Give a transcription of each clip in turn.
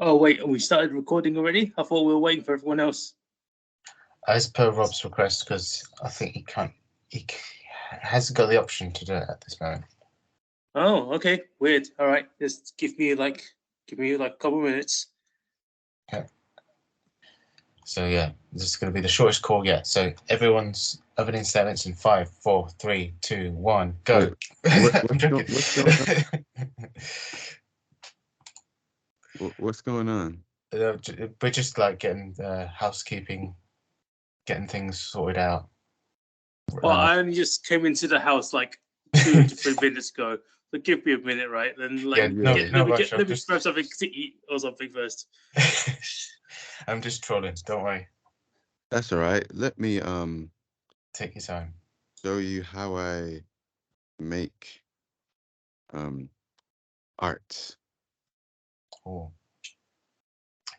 Oh wait, we started recording already? I thought we were waiting for everyone else. As per Rob's request, because I think he hasn't got the option to do it at this moment. Oh, okay, weird. All right, just give me like a couple minutes. Okay. So yeah, this is going to be the shortest call yet. So everyone's opening statements in 5, 4, 3, 2, 1, go. Wait, I'm joking. what's going on? What's going on? We're just like getting housekeeping, getting things sorted out. Well, I only just came into the house like 2 to 3 minutes ago. So give me a minute, right? Then Yeah, no rush. let me grab something to eat or something first. I'm just trolling. Don't worry. That's all right. Let me Take your time. show you how I make art. Oh.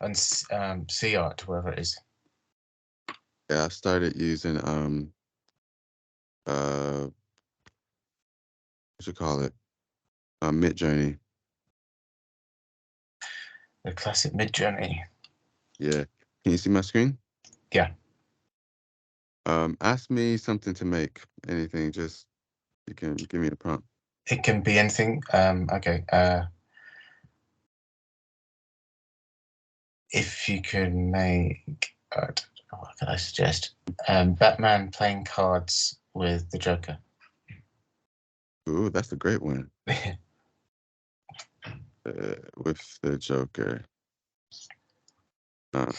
And C art, wherever it is. Yeah, I started using what you call it? Midjourney. The classic Midjourney. Yeah. Can you see my screen? Yeah. Ask me something to make. Anything, just you can give me a prompt. It can be anything. Okay. If you can make, what can I suggest? Batman playing cards with the Joker. Ooh, that's a great one. With the Joker. I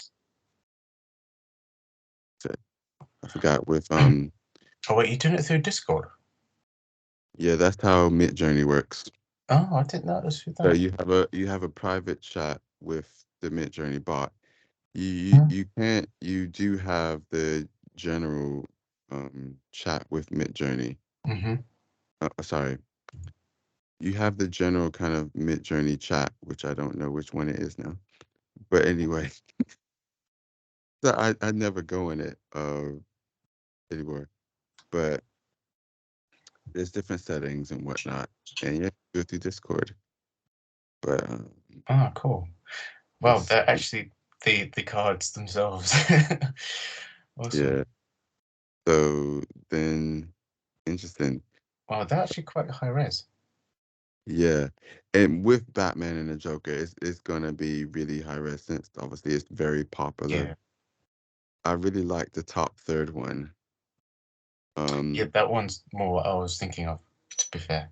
forgot with Oh wait, you're doing it through Discord? Yeah, that's how Midjourney works. Oh, I didn't know it was through that. So you have a private chat with the Midjourney bot. You do have the general chat with Midjourney. Sorry. You have the general kind of Midjourney chat, which I don't know which one it is now. But anyway, so I never go in it anymore. But there's different settings and whatnot, and yeah, go through Discord. But oh, cool. Well, they're actually the cards themselves. Awesome. Yeah. So then, interesting. Wow, they're actually quite high res. Yeah, and with Batman and the Joker, it's gonna be really high res since obviously it's very popular. Yeah. I really like the top third one. Yeah, that one's more what I was thinking of, to be fair.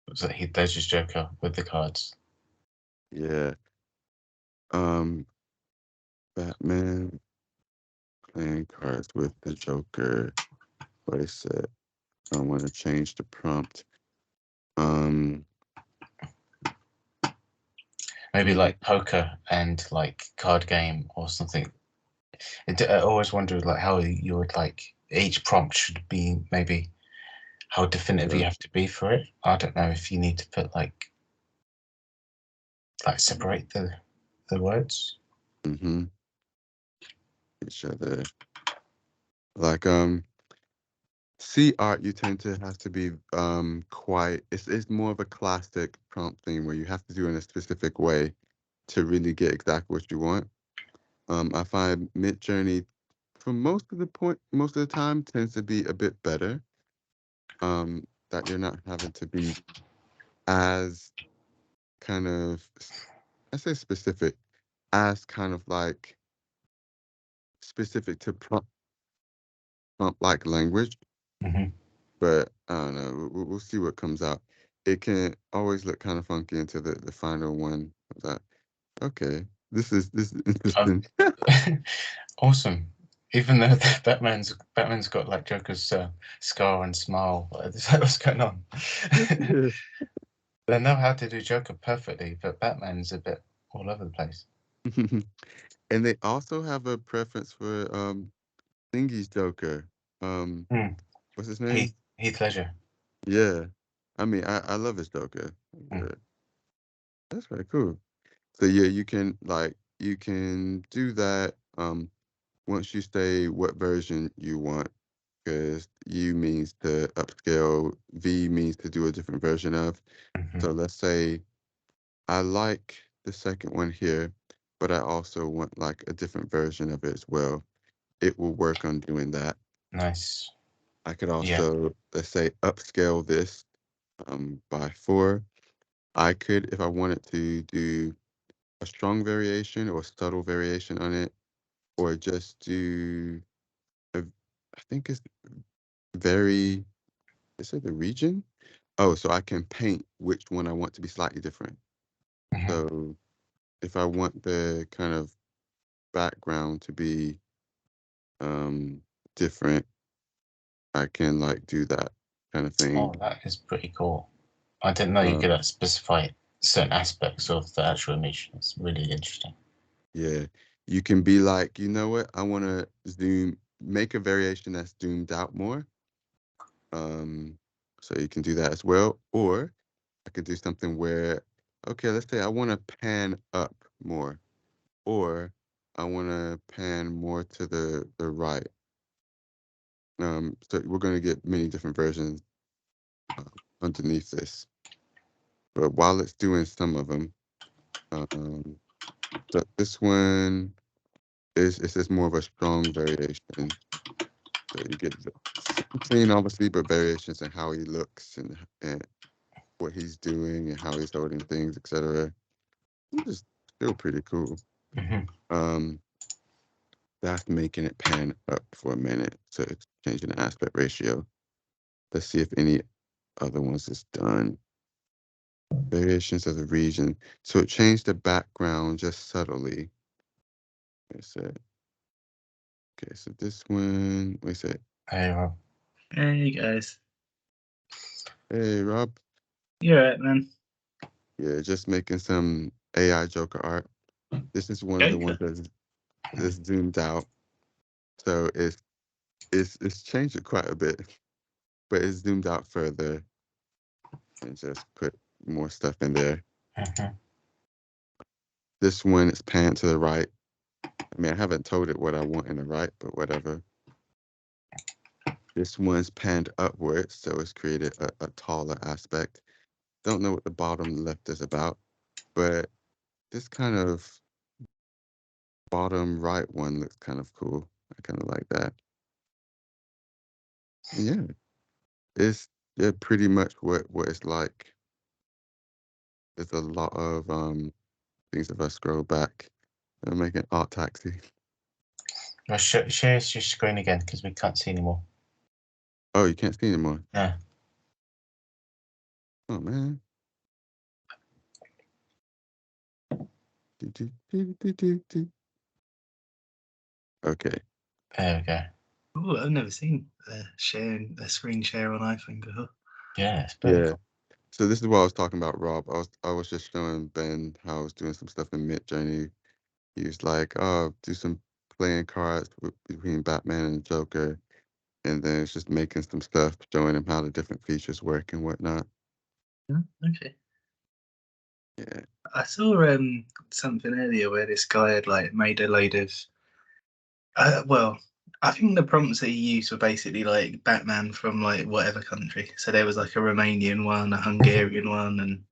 Was that there's just Joker with the cards. Yeah. Batman playing cards with the Joker. What is it? I want to change the prompt. Maybe like poker and like card game or something. I always wondered like how you would like each prompt should be, maybe how definitive you have to be for it. I don't know if you need to put like separate the words. Each other. Like C art, you tend to have to be quite. It's more of a classic prompt thing where you have to do it in a specific way to really get exactly what you want. I find Midjourney, for most of the time, tends to be a bit better. That you're not having to be as kind of, I say specific, as kind of like specific to prompt like language. But I don't know. We'll see what comes out. It can always look kind of funky until the final one comes out. Okay, this is interesting. Awesome. Even though Batman's got like Joker's scar and smile. What's going on? They know how to do Joker perfectly, but Batman's a bit all over the place. And they also have a preference for Thingy's Joker. What's his name? Heath Ledger. Yeah, I mean, I love his Joker. That's very cool. So yeah, you can do that. Once you say what version you want, because U means to upscale, V means to do a different version of. So let's say I like the second one here. but I also want like a different version of it as well. It will work on doing that. Nice. I could also, let's say, upscale this by 4. I could, if I wanted to, do a strong variation or subtle variation on it, or just do, I think it's very, is it the region? Oh, so I can paint which one I want to be slightly different. Mhm. So if I want the kind of background to be different, I can like do that kind of thing. Oh, that is pretty cool. I didn't know you could specify certain aspects of the actual image. It's really interesting. Yeah, you can be like, you know what? I want to make a variation that's zoomed out more. So you can do that as well. Or I could do something where, okay, let's say I want to pan up more, or I want to pan more to the right. So we're going to get many different versions underneath this. But while it's doing some of them, so this one is more of a strong variation. So you get the same scene, obviously, but variations in how he looks and what he's doing and how he's holding things, etc. Which is still pretty cool. Mhm. That's making it pan up for a minute. So it's changing the aspect ratio. Let's see if any other ones is done. Variations of the region. So it changed the background just subtly. I said, okay, so this one, wait a sec. Hey, Rob. Hey guys. Hey, Rob. You're right, man. Yeah, just making some AI Joker art. This is one of the ones that's zoomed out. So it's changed it quite a bit, but it's zoomed out further and just put more stuff in there. Mhm. This one is panned to the right. I mean, I haven't told it what I want in the right, but whatever. This one's panned upwards, so it's created a taller aspect. Don't know what the bottom left is about, but this kind of bottom right one looks kind of cool. I kind of like that. And yeah, it's pretty much what it's like. There's a lot of things if I scroll back. I'm making art taxi. Well, share your screen again because we can't see anymore. Oh, you can't see anymore. Yeah. Oh man. Okay. There we go. Oh, I've never seen sharing a screen share on iPhone before. Yeah, it's pretty cool. So this is what I was talking about, Rob. I was just showing Ben how I was doing some stuff in Midjourney. He was like, "Oh, do some playing cards between Batman and Joker," and then it's just making some stuff, showing him how the different features work and whatnot. Okay. Yeah. I saw something earlier where this guy had like made a load of well, I think the prompts that he used were basically like Batman from like whatever country. So there was like a Romanian one, a Hungarian one, and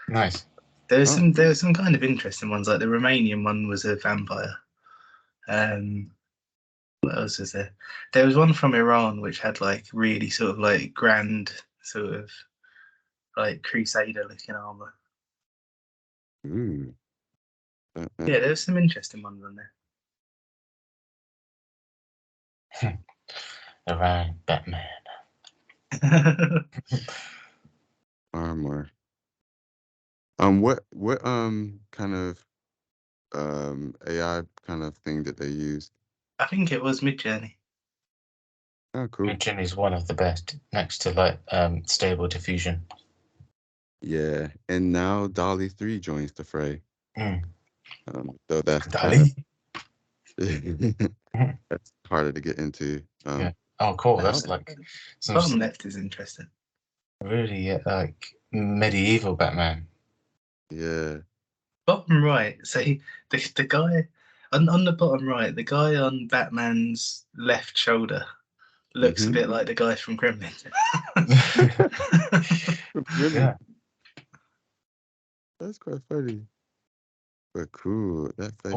Nice. there was some kind of interesting ones. Like the Romanian one was a vampire. What else was there? There was one from Iran which had like really sort of like grand sort of like crusader looking armor. Ooh. Yeah, there was some interesting ones on there. Around Batman. Armor. What kind of AI kind of thing did they use? I think it was Midjourney. Oh, cool. Midjourney is one of the best next to like Stable Diffusion. Yeah, and now DALL-E 3 joins the fray. Mm. Though that's DALL-E? that's harder to get into. Yeah. Oh, cool. That's like some Bottom left is interesting. really like medieval Batman. Yeah. Bottom right. So the guy on the bottom right, the guy on Batman's left shoulder looks a bit like the guy from Gremlin. Really? Yeah. That's quite funny. But cool. That face.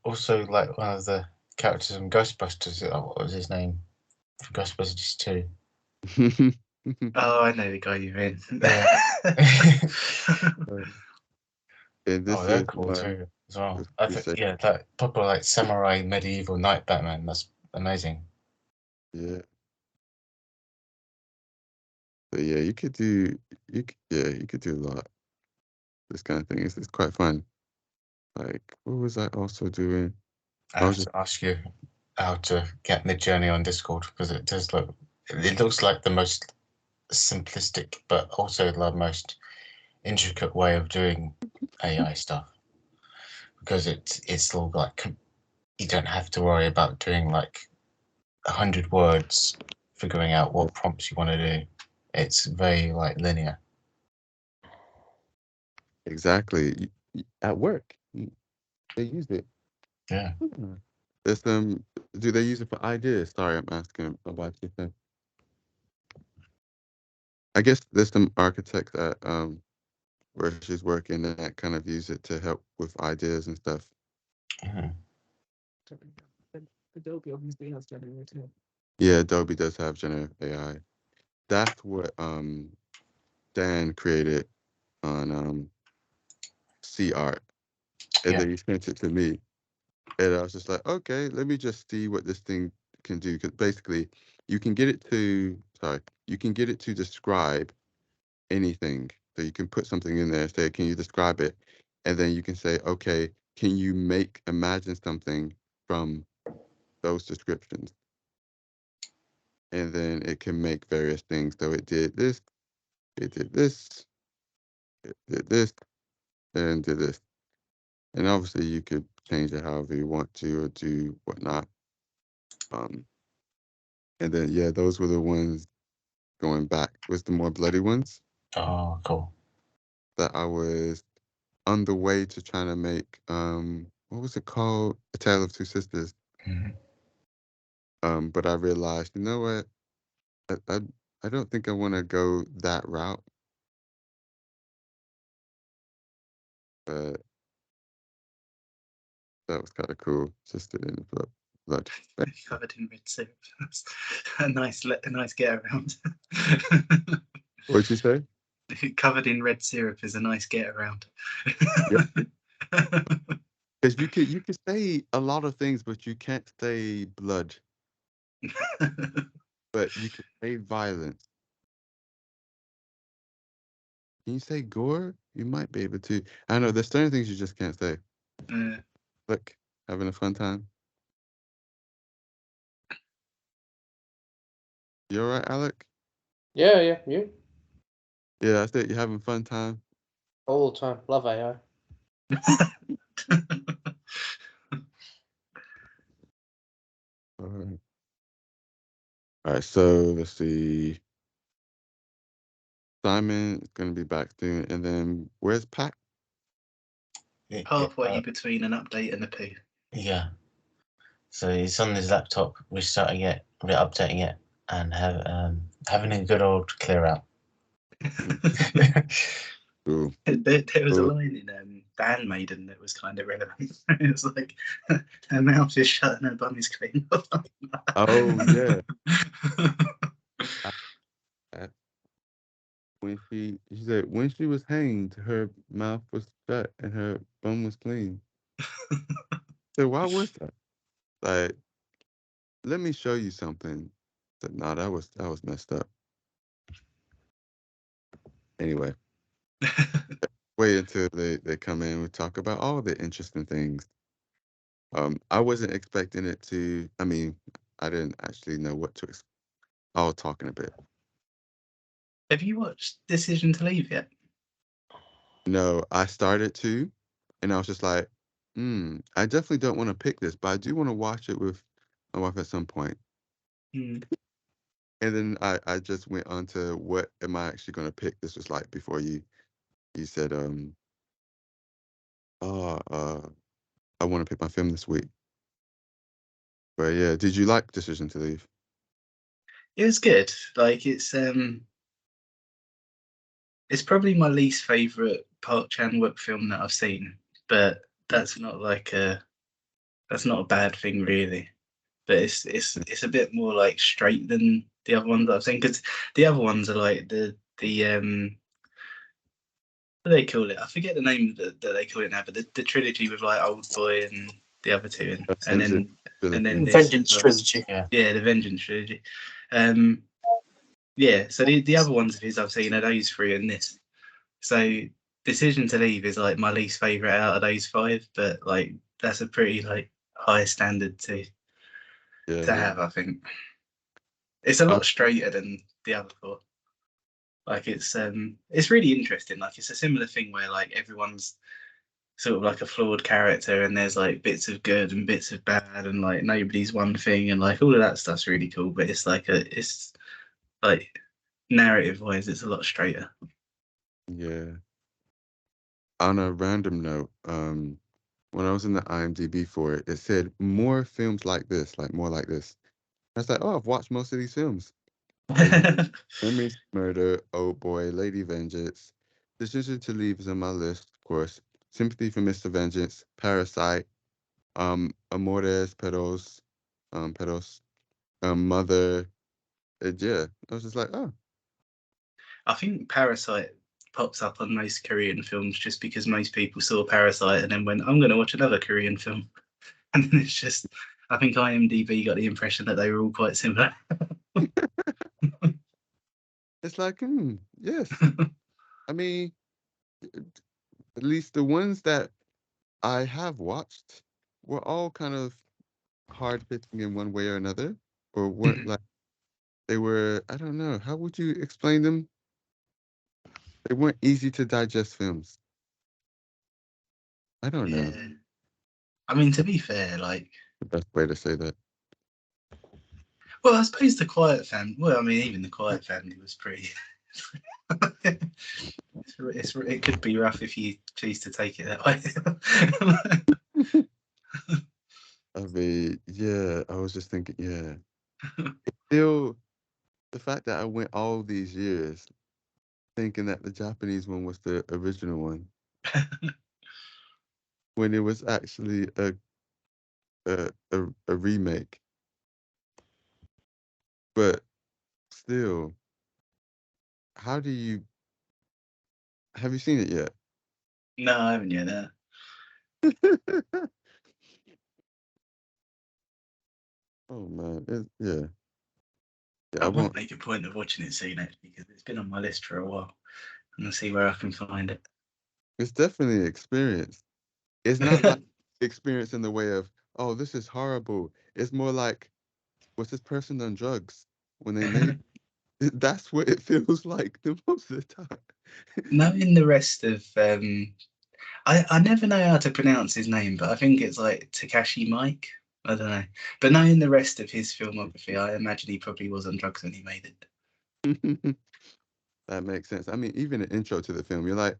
Also, like one of the characters from Ghostbusters. What was his name? From Ghostbusters 2. Oh, I know the guy you mean. Yeah. And this They're is cool one. too as well. Just I to think say, that proper like samurai medieval knight Batman. That's amazing. yeah. But yeah, you could do you could do a lot. This kind of thing. It's quite fun. Like, what was I also doing? I have to ask you how to get Midjourney on Discord because it does look. It looks like the most simplistic, but also the most intricate way of doing AI stuff. Because it's all like you don't have to worry about doing like 100 words, figuring out what prompts you want to do. It's very like linear. Exactly. At work, they use it. Yeah. There's some. Do they use it for ideas? Sorry, I'm asking about you. I guess there's some architects at where she's working that kind of use it to help with ideas and stuff. Mhm. Adobe obviously has generative too. Yeah, Adobe does have generative AI. That's what Dan created on C Art, and Yeah. then he sent it to me, and I was just like, okay, let me just see what this thing can do. Because basically, you can get it to describe anything. So you can put something in there, say, can you describe it? And then you can say, okay, can you imagine something from those descriptions? And then it can make various things. So it did this, it did this, it did this, and did this. And obviously you could change it however you want to or do whatnot. And then, yeah, those were the ones going back, was the more bloody ones Oh, cool. that I was on the way to trying to make, what was it called? A Tale of Two Sisters. Mm-hmm. But I realized, you know what? I don't think I want to go that route. But that was kind of cool. Just in blood. Covered in red syrup. That's a nice get around. What'd you say? Covered in red syrup is a nice get around. Yep. Because you could say a lot of things, but you can't say blood. But you can say violence. Can you say gore? You might be able to. I know there's certain things you just can't say. Look, having a fun time. You all right, Alec? Yeah, you Yeah, I said you're having a fun time. all the time. Love AI. All right, so let's see. Simon is going to be back soon. And then where's Pat? Halfway between an update and a poo. Yeah. So he's on his laptop, restarting it, updating it, and having a good old clear out. Cool. There was a line in Handmaiden that was kind of relevant. It was like, her mouth is shut and her bum is clean. Oh, yeah. When she said when she was hanged, her mouth was shut and her bum was clean. So why was that? Like, let me show you something. But no, that was messed up. Anyway, wait until they come in. We talk about all the interesting things. I wasn't expecting it to. I mean, I didn't actually know what to expect. I'll talk in a bit. Have you watched Decision to Leave yet? No, I started to, and I was just like, I definitely don't want to pick this, but I do want to watch it with my wife at some point. Mm. And then I just went on to what am I actually going to pick? This was like before you said, I want to pick my film this week. But yeah, did you like Decision to Leave? It was good. Like it's probably my least favorite Park Chan-wook film that I've seen, but that's not a bad thing really. But it's a bit more like straight than the other ones that I've seen, because the other ones are like the what do they call it? I forget the name that they call it now, but the trilogy with like Old Boy and the other two, and then this Vengeance as well. trilogy. Yeah, the Vengeance trilogy. Yeah, so the other ones of his I've seen are those three and this. So Decision to Leave is like my least favorite out of those five, but like that's a pretty like high standard to have, I think. It's a lot straighter than the other four. Like it's really interesting. Like it's a similar thing where like everyone's sort of like a flawed character, and there's like bits of good and bits of bad, and like nobody's one thing, and like all of that stuff's really cool. But it's like narrative wise, it's a lot straighter. Yeah. On a random note, when I was in the IMDb for it, it said more films like this, like more like this. I was like, oh, I've watched most of these films. Memories of Murder, Old Boy, Lady Vengeance, Decision to Leave is on my list, of course. Sympathy for Mr. Vengeance, Parasite, Amores Perros, Mother. Yeah, I was just like, oh. I think Parasite pops up on most Korean films just because most people saw Parasite and then went, I'm going to watch another Korean film. And then it's just, I think IMDb got the impression that they were all quite similar. It's like, yes. I mean, at least the ones that I have watched were all kind of hard hitting in one way or another, or weren't like they were. I don't know. How would you explain them? They weren't easy to digest films. I don't know I mean, to be fair, like the best way to say that. well, I suppose The Quiet Family. Well, I mean, even The Quiet Family was pretty. It could be rough if you choose to take it that way. I mean, yeah, I was just thinking, yeah. Still, the fact that I went all these years thinking that the Japanese one was the original one, when it was actually a remake. But still, how do you have you seen it yet? No, I haven't yet. No. Oh man, yeah. I won't. might make a point of watching it soon, actually, because it's been on my list for a while. And I'll see where I can find it. It's definitely an experience. It's not like experience in the way of, oh, this is horrible. It's more like, was this person on drugs when they made it? That's what it feels like the most of the time. Knowing the rest of, I never know how to pronounce his name, but I think it's like Takashi Mike. I don't know. But knowing the rest of his filmography, I imagine he probably was on drugs when he made it. That makes sense. I mean, even the intro to the film, you're like,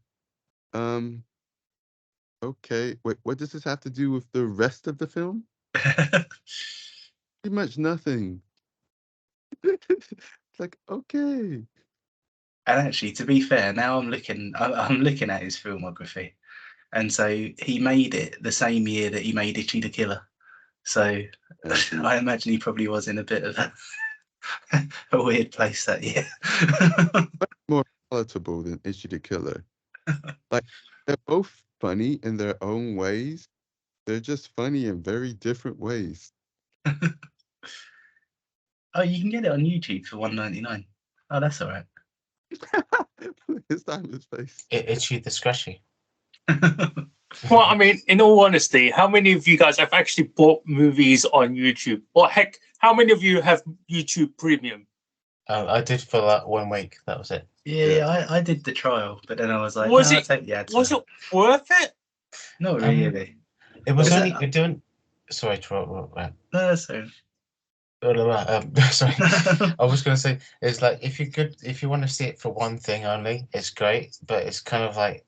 okay, wait, what does this have to do with the rest of the film? Pretty much nothing. It's like, okay. And actually, to be fair, now I'm looking at his filmography, and so he made it the same year that he made Itchy the Killer. So I imagine he probably was in a bit of a weird place that year. More palatable than Itchy the Killer. Like, they're both funny in their own ways. They're just funny in very different ways. Oh, you can get it on YouTube for $1.99. Oh, that's all right. His time, his face. Itchy the Scratchy. Well, I mean, in all honesty, how many of you guys have actually bought movies on YouTube? Or heck, how many of you have YouTube Premium? I did for that 1 week. That was it. Yeah, I did the trial, but then I was like, Was no, it- I'll take the ads. Was it worth it? Not really. It was Was only it- doing. Sorry, to No, that's all sorry. I was going to say, it's like if you want to see it for one thing only, it's great, but it's kind of like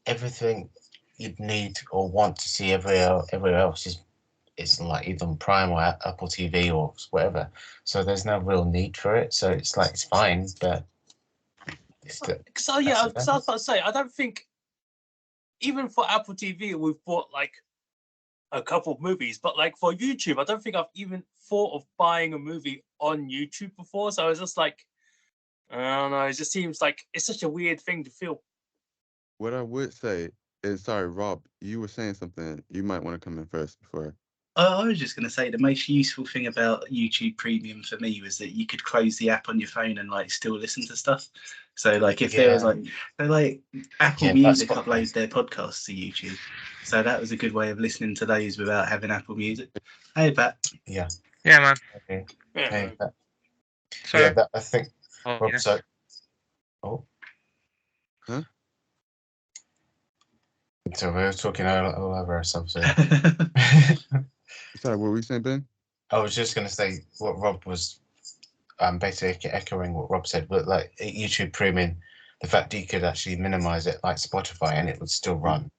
everything you'd need or want to see everywhere else is like either on Prime or Apple TV or whatever. So there's no real need for it. So it's like it's fine, but it's So yeah, because I was about to say, I don't think even for Apple TV, we've bought like a couple of movies, but like for YouTube, I don't think I've even thought of buying a movie on YouTube before. So I was just like, I don't know. It just seems like it's such a weird thing to feel. What I would say is, sorry, Rob, you were saying something. You might want to come in first before. I was just going to say the most useful thing about YouTube Premium for me was that you could close the app on your phone and like still listen to stuff. So like if there was like Apple Yeah, Music that's what- uploads their podcasts to YouTube, so that was a good way of listening to those without having Apple Music. Hey Pat. Yeah. Yeah, man. Okay. Yeah, Hey, that, So, yeah, that I think. oh, Rob, yeah. so, oh. Huh? So we were talking all over ourselves. So. Sorry, what were you saying, Ben? I was just going to say what Rob was basically echoing what Rob said, but like YouTube Premium, the fact that you could actually minimize it like Spotify and it would still run,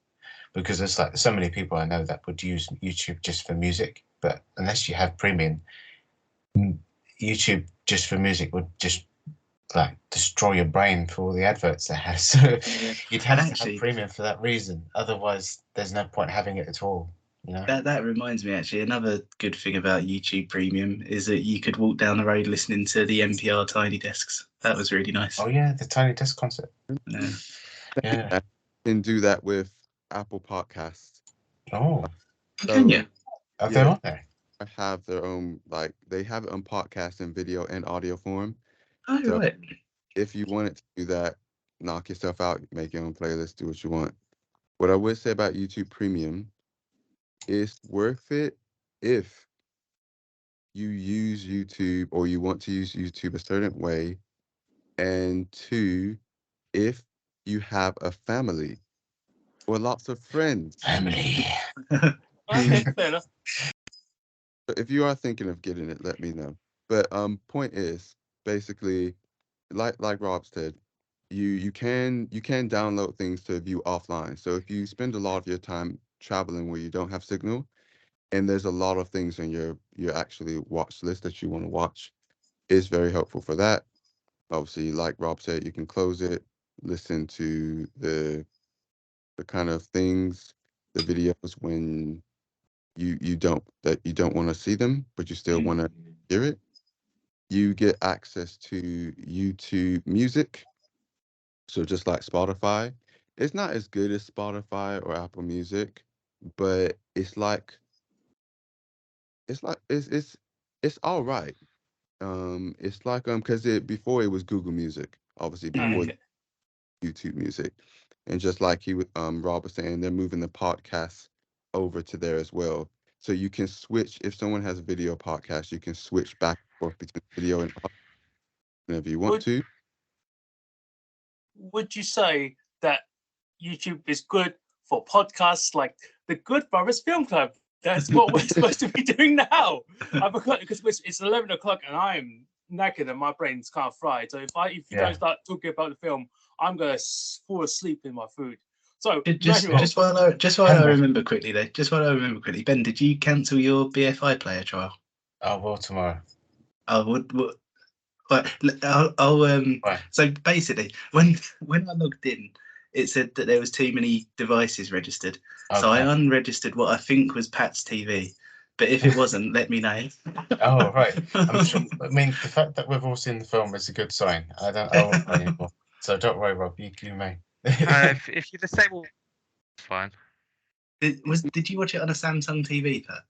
because there's like so many people I know that would use YouTube just for music, but unless you have Premium, YouTube just for music would just like destroy your brain for all the adverts it has. So you'd have to have Premium for that reason. Otherwise, there's no point having it at all. You know? That reminds me, actually, another good thing about YouTube Premium is that you could walk down the road listening to the NPR Tiny Desks. That was really nice. Oh yeah, the Tiny Desk concert. Yeah. Yeah. You can do that with Apple Podcasts. Oh, Can you? are they Yeah. on there? Have their own, like, they have it on podcast in video and audio form. Oh, So right. if you wanted to do that, knock yourself out, make your own playlist, do what you want. What I would say about YouTube Premium, it's worth it if you use YouTube or you want to use YouTube a certain way, and two, if you have a family or lots of friends. Family. Okay, fair enough. So if you are thinking of getting it, let me know. But point is, basically, like Rob said, you can download things to view offline. So if you spend a lot of your time traveling where you don't have signal, and there's a lot of things on your actually watch list that you want to watch, it's very helpful for that. Obviously, like Rob said, you can close it, listen to the kind of things, the videos when you don't want to see them, but you still want to hear it. You get access to YouTube Music. So just like Spotify, it's not as good as Spotify or Apple Music, but it's all right. It's like because before it was Google Music, obviously before Okay. YouTube Music, and just like Rob was saying, they're moving the podcasts over to there as well. So you can switch if someone has a video podcast, you can switch back and forth between video and audio whenever you want to. Would you say that YouTube is good for podcasts like the Good Brothers Film Club? That's what we're supposed to be doing now. I forgot because it's 11 o'clock and I'm knackered and my brain's kind of fried. So if you guys start talking about the film, I'm gonna fall asleep in my food. So Just while I remember quickly, Ben, did you cancel your BFI player trial? Oh, well, tomorrow. Oh, so basically, when I logged in, it said that there was too many devices registered. Okay. So I unregistered what I think was Pat's TV. But if it wasn't, let me know. Oh, right. I'm sure, I mean, the fact that we've all seen the film is a good sign. I won't worry anymore. So don't worry, Rob. You may. If you disable, it's fine. Did you watch it on a Samsung TV, Pat?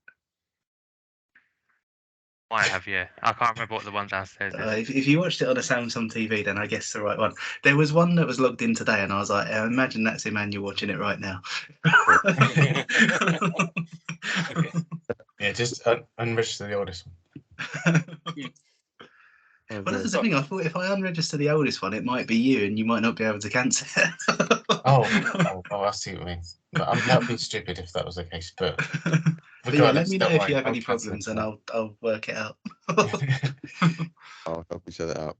I have, yeah. I can't remember what the one downstairs is. If you watched it on a Samsung TV, then I guess the right one. There was one that was logged in today, and I was like, I imagine that's Emmanuel watching it right now. Yeah, just unregister the oldest one. Well, that's the thing. I thought if I unregister the oldest one, it might be you, and you might not be able to cancel it. oh, I see what you mean. That would be stupid if that was the case. But yeah, let me know if you have any problems, and I'll work it out. I'll help each other out.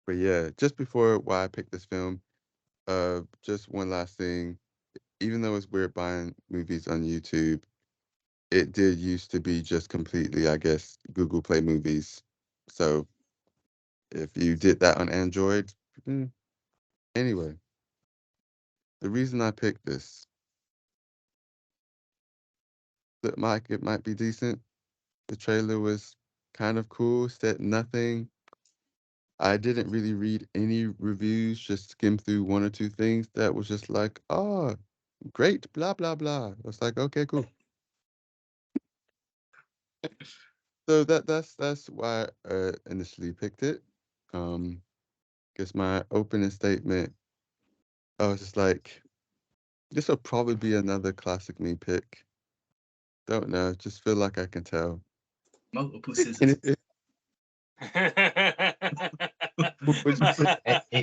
But yeah, just before why I picked this film, just one last thing. Even though it's weird buying movies on YouTube, it did used to be just completely, I guess, Google Play Movies. So if you did that on Android, anyway. the reason I picked this, it might be decent. The trailer was kind of cool, said nothing. I didn't really read any reviews, just skimmed through one or two things that was just like, oh, great, blah, blah, blah. I was like, okay, cool. So that's why I initially picked it. Guess my opening statement, I was just like, this will probably be another classic me pick. Don't know, just feel like I can tell. Multiple And scissors.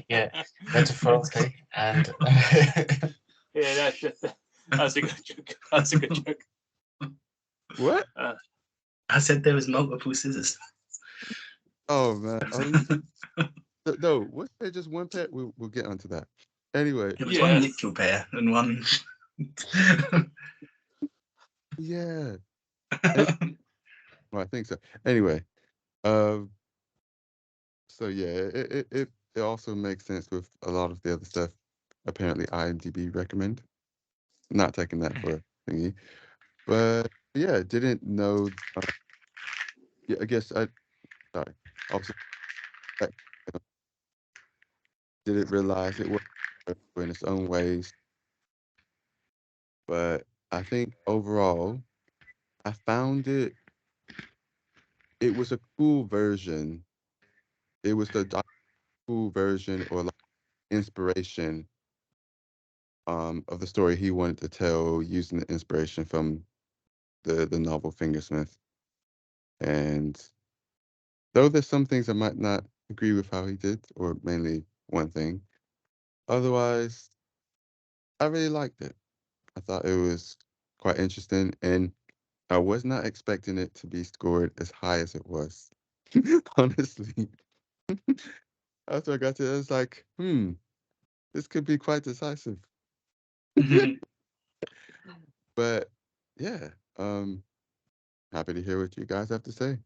Yeah, metaphorically and Yeah, that's a good joke. That's a good joke. What? I said there was multiple scissors. Oh man. No, what's there just one pair? We'll get onto that. Anyway, It was Yeah. one nickel pair and one. yeah. Well, I think so. Anyway, so yeah, it also makes sense with a lot of the other stuff. Apparently, IMDb recommend. Not taking that for a thingy, but yeah, didn't know. Yeah, I guess I. Sorry. Also, I didn't realize it was in its own ways, but I think overall, I found it. It was a cool version. It was the cool version or like inspiration of the story he wanted to tell using the inspiration from the novel Fingersmith. And though there's some things I might not agree with how he did, or mainly one thing, otherwise I really liked it. I thought it was quite interesting, and I was not expecting it to be scored as high as it was. Honestly. After I got to it, I was like, this could be quite decisive. But yeah, happy to hear what you guys have to say.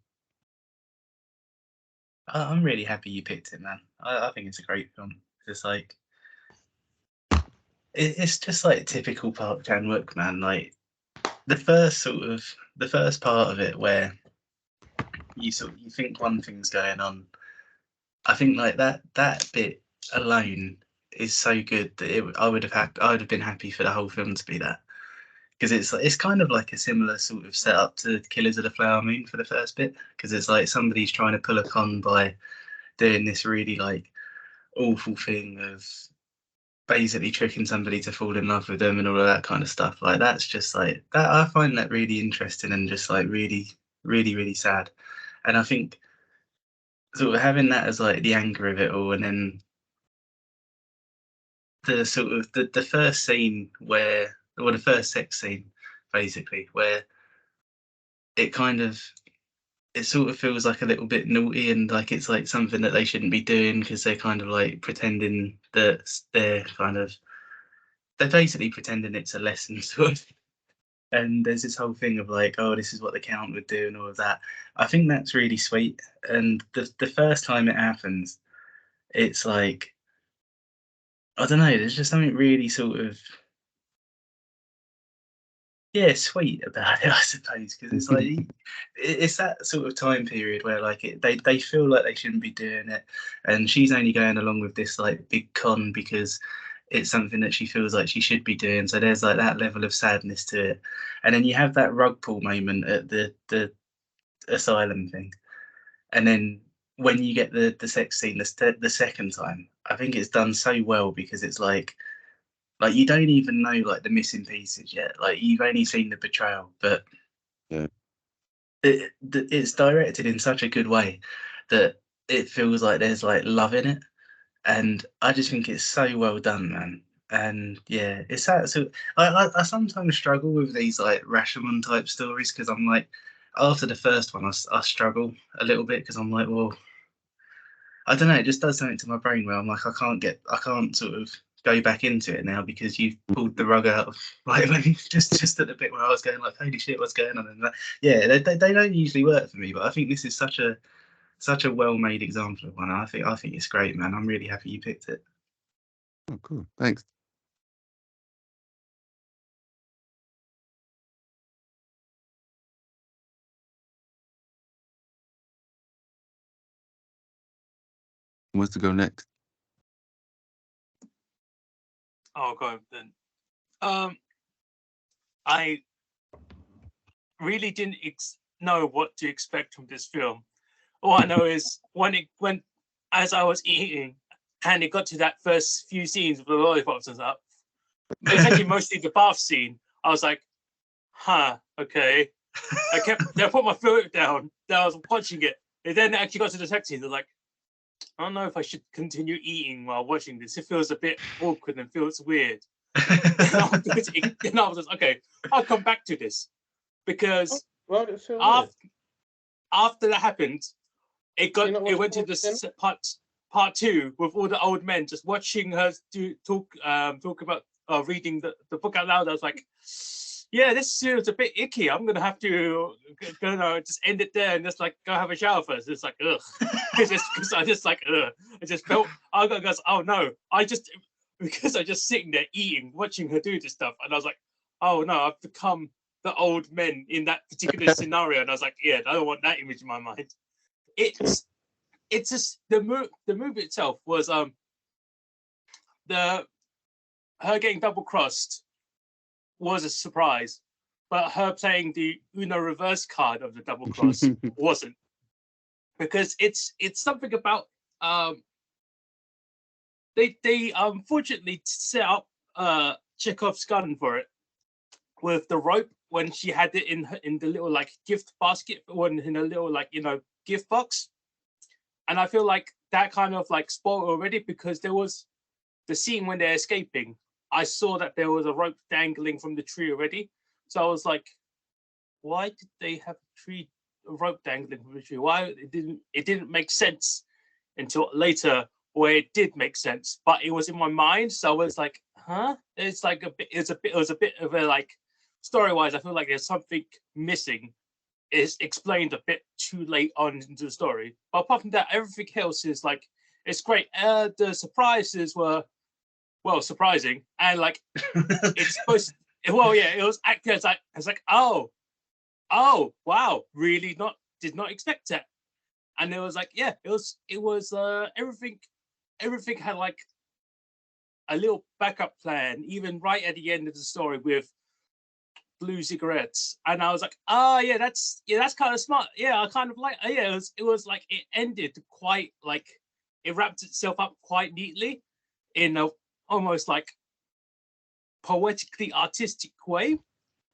I'm really happy you picked it, man. I think it's a great film. It's like it's just like typical Park Chan-wook, man. Like the first part of it where you think one thing's going on. I think like that bit alone is so good that I would have been happy for the whole film to be that, because it's kind of like a similar sort of setup to Killers of the Flower Moon for the first bit, because it's like somebody's trying to pull a con by doing this really like awful thing of basically tricking somebody to fall in love with them and all of that kind of stuff. Like that's just like that. I find that really interesting and just like really, really, really sad. And I think sort of having that as like the anchor of it all, and then the sort of the first scene where, or the first sex scene, basically, where it kind of it sort of feels like a little bit naughty and like it's like something that they shouldn't be doing because they're kind of like pretending that they're basically pretending it's a lesson sort of. And there's this whole thing of like, oh, this is what the count would do and all of that. I think that's really sweet. And the first time it happens, it's like, I don't know, there's just something really sort of, yeah, sweet about it, I suppose, because it's like it's that sort of time period where like they feel like they shouldn't be doing it, and she's only going along with this like big con because it's something that she feels like she should be doing. So there's like that level of sadness to it, and then you have that rug pull moment at the asylum thing, and then when you get the sex scene the second time, I think it's done so well because it's like you don't even know like the missing pieces yet. Like you've only seen the betrayal, but Yeah. it's directed in such a good way that it feels like there's like love in it, and I just think it's so well done, man. And yeah, it's that. So I sometimes struggle with these like Rashomon type stories because I'm like, after the first one, I struggle a little bit because I'm like, well, I don't know, it just does something to my brain where I'm like, I can't sort of go back into it now because you've pulled the rug out of like just at the bit where I was going like, holy shit, what's going on? And yeah, they don't usually work for me, but I think this is such a well made example of one. I think it's great, man. I'm really happy you picked it. Oh, cool. Thanks. Who wants to go next? I'll go then. I really didn't know what to expect from this film. All I know is when as I was eating and it got to that first few scenes with the lollipops and stuff, it's actually mostly the bath scene. I was like, huh, okay. I put my foot down. Then I was watching it. And then actually got to the sex scene. I was like, I don't know if I should continue eating while watching this. It feels a bit awkward and feels weird. And I was just, okay, I'll come back to this. Because Why did it feel weird? after that happened, it went to watch the part 2 with all the old men just watching her talk about reading the book out loud. I was like, yeah, this feels a bit icky. I'm gonna have to just end it there and just like go have a shower first. It's like ugh. It's just because I just like ugh. I just felt oh no. Because I just sitting there eating, watching her do this stuff, and I was like, oh no, I've become the old men in that particular scenario. And I was like, yeah, I don't want that image in my mind. It's just the movie itself was her getting double crossed was a surprise, but her playing the Uno reverse card of the double cross wasn't, because it's something about they unfortunately set up Chekhov's gun for it with the rope when she had it in the little like gift basket, one in a little like gift box. And I feel like that kind of like spoiled already, because there was the scene when they're escaping. I saw that there was a rope dangling from the tree already. So I was like, why did they have a rope dangling from the tree? Why it didn't make sense until later, where it did make sense, but it was in my mind. So I was like, huh? It's like it was a bit of a like story-wise, I feel like there's something missing. It's explained a bit too late on into the story. But apart from that, everything else is like, it's great. The surprises were, well, surprising. And like, it's supposed to, well, yeah, it was acting as like, oh, wow, really did not expect that. And it was like, yeah, it was everything had like a little backup plan, even right at the end of the story with blue cigarettes. And I was like, yeah, that's kind of smart. Yeah, I kind of like, yeah, it was like, it ended quite like, it wrapped itself up quite neatly in a almost like poetically artistic way.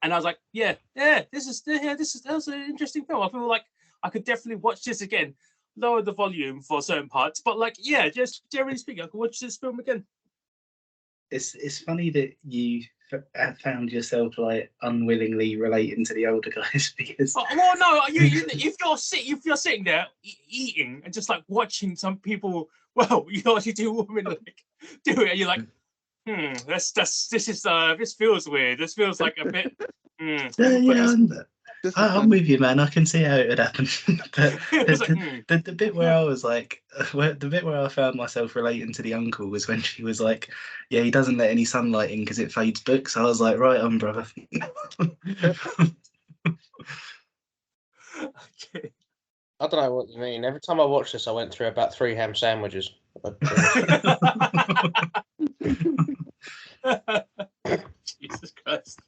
And I was like, yeah, that was an interesting film. I feel like I could definitely watch this again. Lower the volume for certain parts, but like, yeah, just generally speaking, I could watch this film again. It's funny that you found yourself like unwillingly relating to the older guys, because well, no, if you're sitting there eating and just like watching some people, well, you actually do women like do it, and you're like, this feels weird. This feels like a bit. I'm with you, man. I can see how it would happen. But the bit where I was like, the bit where I found myself relating to the uncle was when she was like, yeah, he doesn't let any sunlight in because it fades books. I was like, right on, brother. Okay. I don't know what you mean. Every time I watched this, I went through about 3 ham sandwiches. Jesus Christ.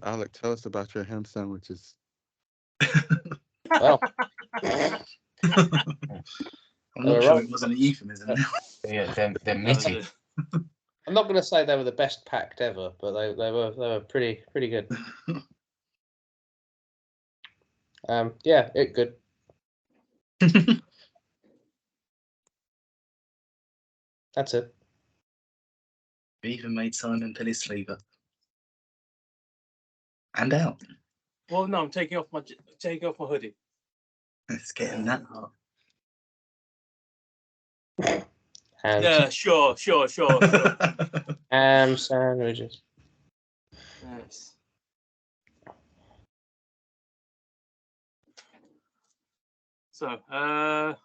Alec, tell us about your ham sandwiches. Well, I'm not sure it wasn't a euphemism. Yeah, they're meaty. I'm not going to say they were the best packed ever, but they were pretty good. Yeah, it good. That's it. We even made Simon pull his sleeve up and out. Well, no, I'm taking off my hoodie. It's getting that hot. Yeah, sure. Ham sandwiches. Yes. So, I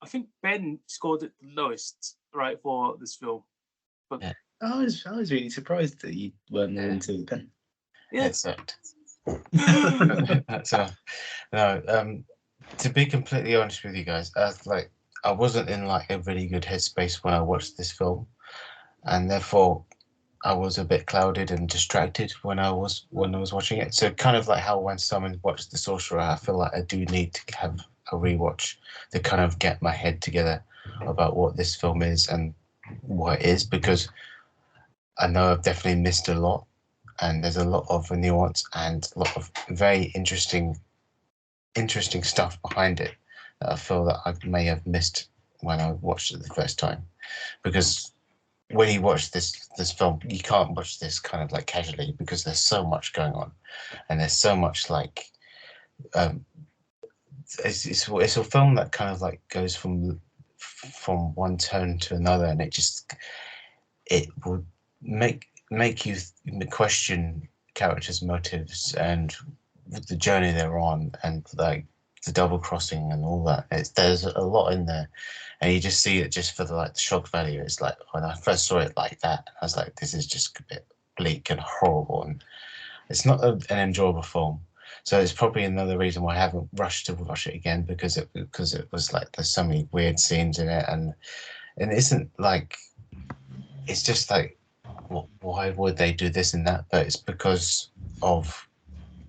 think Ben scored it the lowest, right, for this film. But yeah. I was really surprised that you weren't more into it, Ben. Yeah. So So no. To be completely honest with you guys, I wasn't in like a really good headspace when I watched this film, and therefore I was a bit clouded and distracted when I was watching it. So kind of like how when someone watched The Sorcerer, I feel like I do need to have a rewatch to kind of get my head together about what this film is and what it is, because I know I've definitely missed a lot, and there's a lot of nuance and a lot of very interesting stuff behind it that I feel that I may have missed when I watched it the first time. Because when you watch this film, you can't watch this kind of like casually, because there's so much going on, and there's so much like it's a film that kind of like goes from one tone to another, and it would make you question characters' motives and the journey they're on, and like the double crossing and all that. There's a lot in there, and you just see it just for the shock value. It's like when I first saw it like that, I was like, this is just a bit bleak and horrible, and it's not an enjoyable film. So it's probably another reason why I haven't rushed to watch it again, because it was like there's so many weird scenes in it, and it isn't like, it's just like, why would they do this and that? But it's because of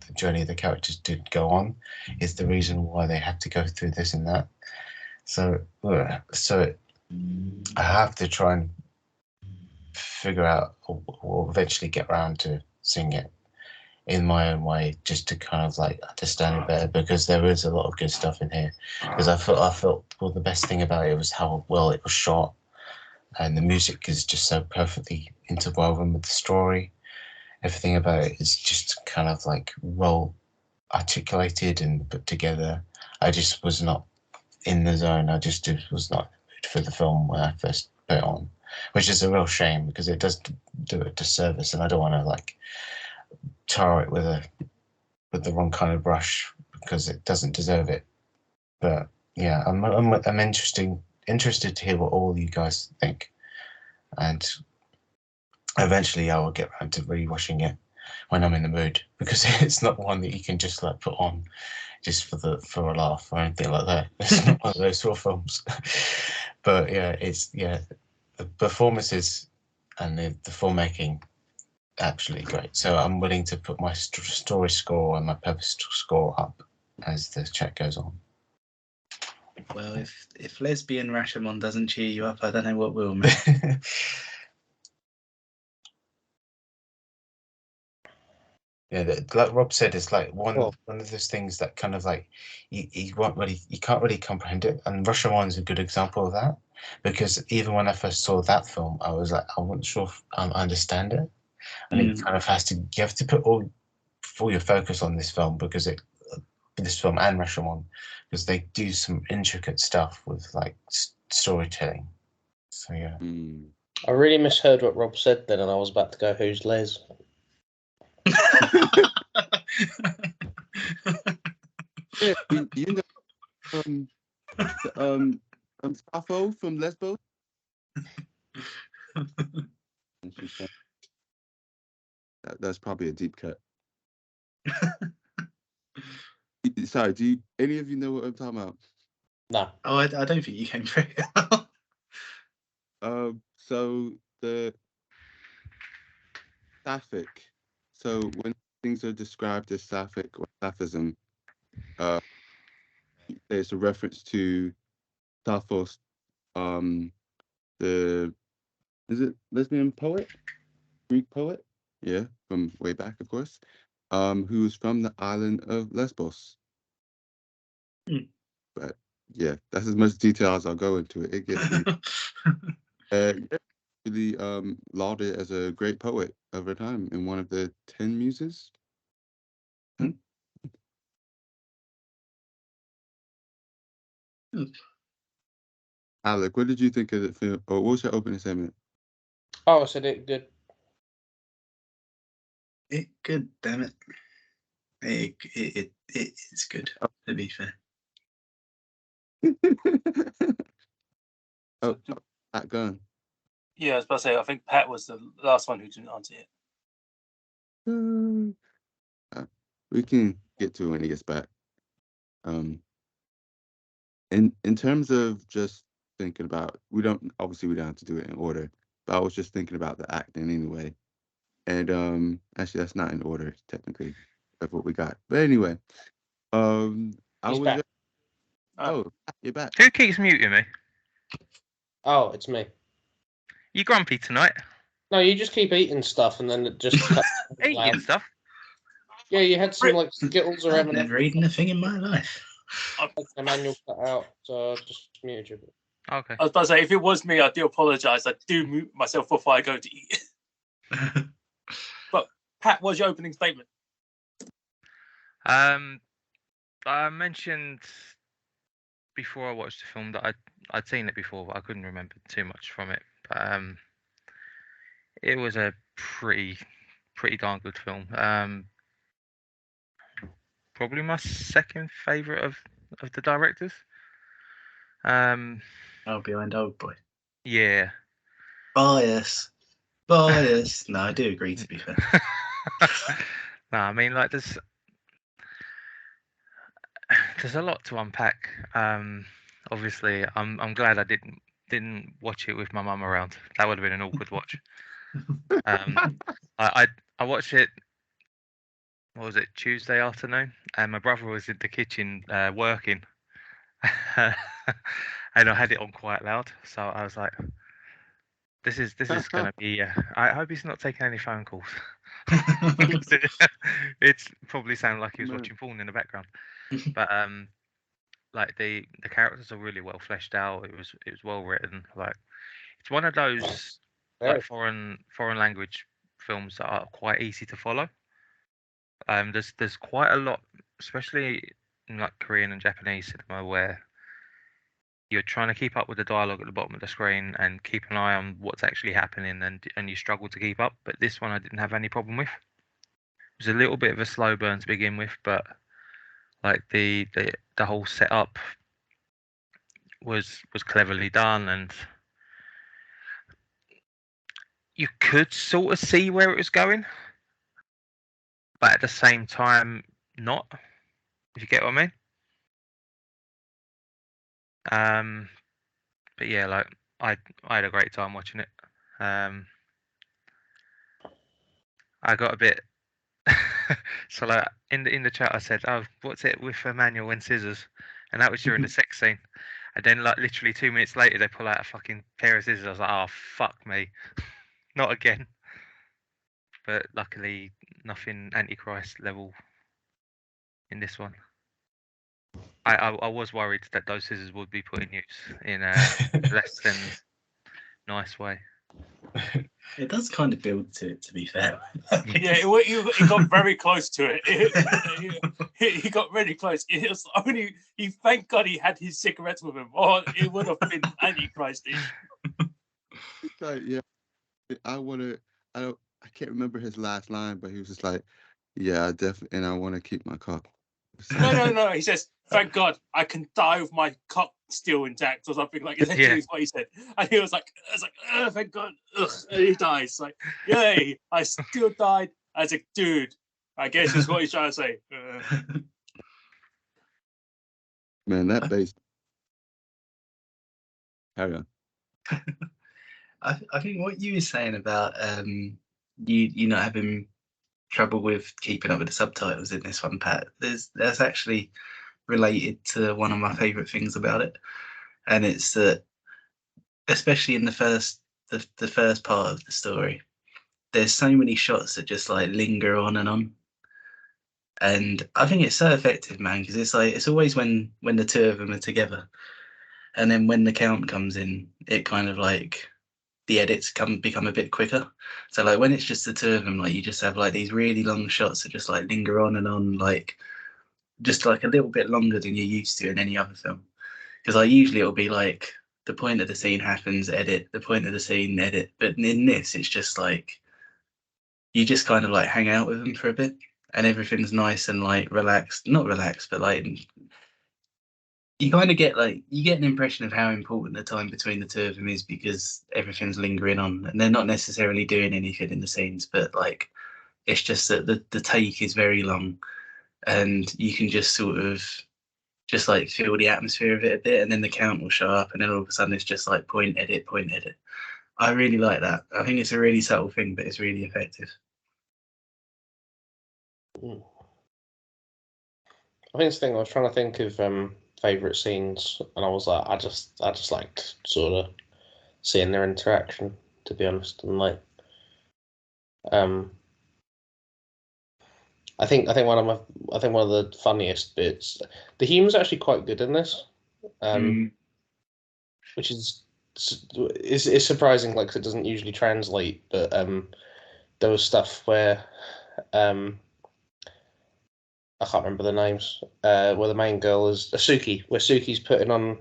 the journey the characters did go on is the reason why they had to go through this and that. So I have to try and figure out, or eventually get around to seeing it in my own way, just to kind of like understand it better, because there is a lot of good stuff in here. Because I felt well, the best thing about it was how well it was shot, and the music is just so perfectly interwoven with the story. Everything about it is just kind of like well articulated and put together. I just was not in the zone. I just was not in the mood for the film when I first put it on, which is a real shame, because it does do it disservice, and I don't want to like tar it with the wrong kind of brush, because it doesn't deserve it. But yeah, I'm interested to hear what all you guys think, and eventually I will get around to rewatching it when I'm in the mood, because it's not one that you can just like put on just for a laugh or anything like that. It's not one of those sort of films. But yeah, the performances and the filmmaking, absolutely great. So I'm willing to put my story score and my purpose score up as the chat goes on. Well, if lesbian Rashomon doesn't cheer you up, I don't know what will, man. Yeah, like Rob said, it's like one of those things that kind of like you can't really comprehend it. And Rashomon is a good example of that, because even when I first saw that film, I was like, I wasn't sure if I understand it, and it kind of you have to put all your focus on this film, because this film and Rashomon, because they do some intricate stuff with like storytelling. So yeah. I really misheard what Rob said then, and I was about to go, "Who's Les?" Yeah, you know, Sappho from Lesbos. That's probably a deep cut. Sorry, do any of you know what I'm talking about? No. Oh, I don't think you came through. So the sapphic. So when things are described as sapphic or sapphism, there's a reference to Sappho's, is it lesbian poet, Greek poet? Yeah, from way back, of course. Who's from the island of Lesbos. But yeah, that's as much detail as I'll go into it. It gets really lauded as a great poet of her time and one of the 10 muses. Alec, what did you think of the film? Or what was your opening statement? Oh, I said it good. It good, damn it. It's good, to be fair. Oh, Pat Gunn. Yeah, I was about to say, I think Pat was the last one who didn't answer it. We can get to it when he gets back. In terms of just thinking about, we don't have to do it in order, but I was just thinking about the acting anyway. And actually that's not in order technically of what we got. But anyway, I He's was back. just, oh, you're back. Who keeps muting me? Oh, it's me. You grumpy tonight? No, you just keep eating stuff and then it just cuts Eating loud. stuff? Yeah, you had some like Skittles or I've M&Ms. never eaten a thing in my life. The manual cut out, so I just muted you. Okay. I was about to say, if it was me, I do apologise. I do mute myself before I go to eat. But Pat, what's your opening statement? I mentioned before I watched the film that I'd seen it before, but I couldn't remember too much from it. But it was a pretty darn good film. Probably my second favourite of the directors. Oh, behind Old Boy. Yeah. Bias. No, I do agree, to be fair. No, I mean, like there's a lot to unpack. Obviously, I'm glad I didn't watch it with my mum around. That would have been an awkward watch. I watched it. What was it, Tuesday afternoon? And my brother was in the kitchen working, and I had it on quite loud. So I was like, "This is gonna be." I hope he's not taking any phone calls. It's probably sounded like he was watching porn in the background. But like the characters are really well fleshed out. It was well written. Like it's one of those like foreign language films that are quite easy to follow. There's quite a lot, especially in like Korean and Japanese cinema, where you're trying to keep up with the dialogue at the bottom of the screen and keep an eye on what's actually happening, and you struggle to keep up. But this one I didn't have any problem with. It was a little bit of a slow burn to begin with, but like the whole setup was cleverly done, and you could sort of see where it was going, but at the same time not, if you get what I mean. But yeah, like I had a great time watching it. I got a bit so like in the chat I said, "Oh, what's it with Emmanuel and scissors?" And that was during the sex scene. And then like literally 2 minutes later they pull out a fucking pair of scissors. I was like, "Oh fuck me, not again." But luckily nothing Antichrist level in this one. I was worried that those scissors would be put in use in a less than nice way. It does kind of build to it, to be fair. Yeah, he got very close to it. He got really close. It was only thank God he had his cigarettes with him, or it would have been Antichrist-ish. Like, yeah, I can't remember his last line, but he was just like, "Yeah, I definitely, and I want to keep my cock." No. He says, "Thank God I can die with my cock still intact," or something like that. Yeah. Is what he said, and he was like, "Oh, thank God." Ugh, and he dies. Like, yay! I still died as a dude. I guess is what he's trying to say. Man, that bass. Carry on. I think what you were saying about you not having trouble with keeping up with the subtitles in this one, Pat, that's actually related to one of my favourite things about it, and it's that especially in the first part of the story, there's so many shots that just like linger on, and I think it's so effective, man, because it's like it's always when the two of them are together, and then when the count comes in, it kind of like the edits become a bit quicker. So like when it's just the two of them, like you just have like these really long shots that just like linger on, like just like a little bit longer than you're used to in any other film. Because like usually it'll be like the point of the scene happens, edit, the point of the scene, edit. But in this, it's just like you just kind of like hang out with them for a bit, and everything's nice and like relaxed. Not relaxed, but like you kind of get like you get an impression of how important the time between the two of them is, because everything's lingering on and they're not necessarily doing anything in the scenes, but like it's just that the take is very long, and you can just sort of just like feel the atmosphere of it a bit, and then the count will show up, and then all of a sudden it's just like point edit, point edit. I really like that. I think it's a really subtle thing, but it's really effective. I think it's the thing I was trying to think of favorite scenes, and I was like, I just liked sort of seeing their interaction, to be honest, and like, I think one of the funniest bits. The humor's actually quite good in this, which is surprising, like 'cause it doesn't usually translate. But there was stuff where I can't remember the names. Where the main girl is Suki, where Suki's putting on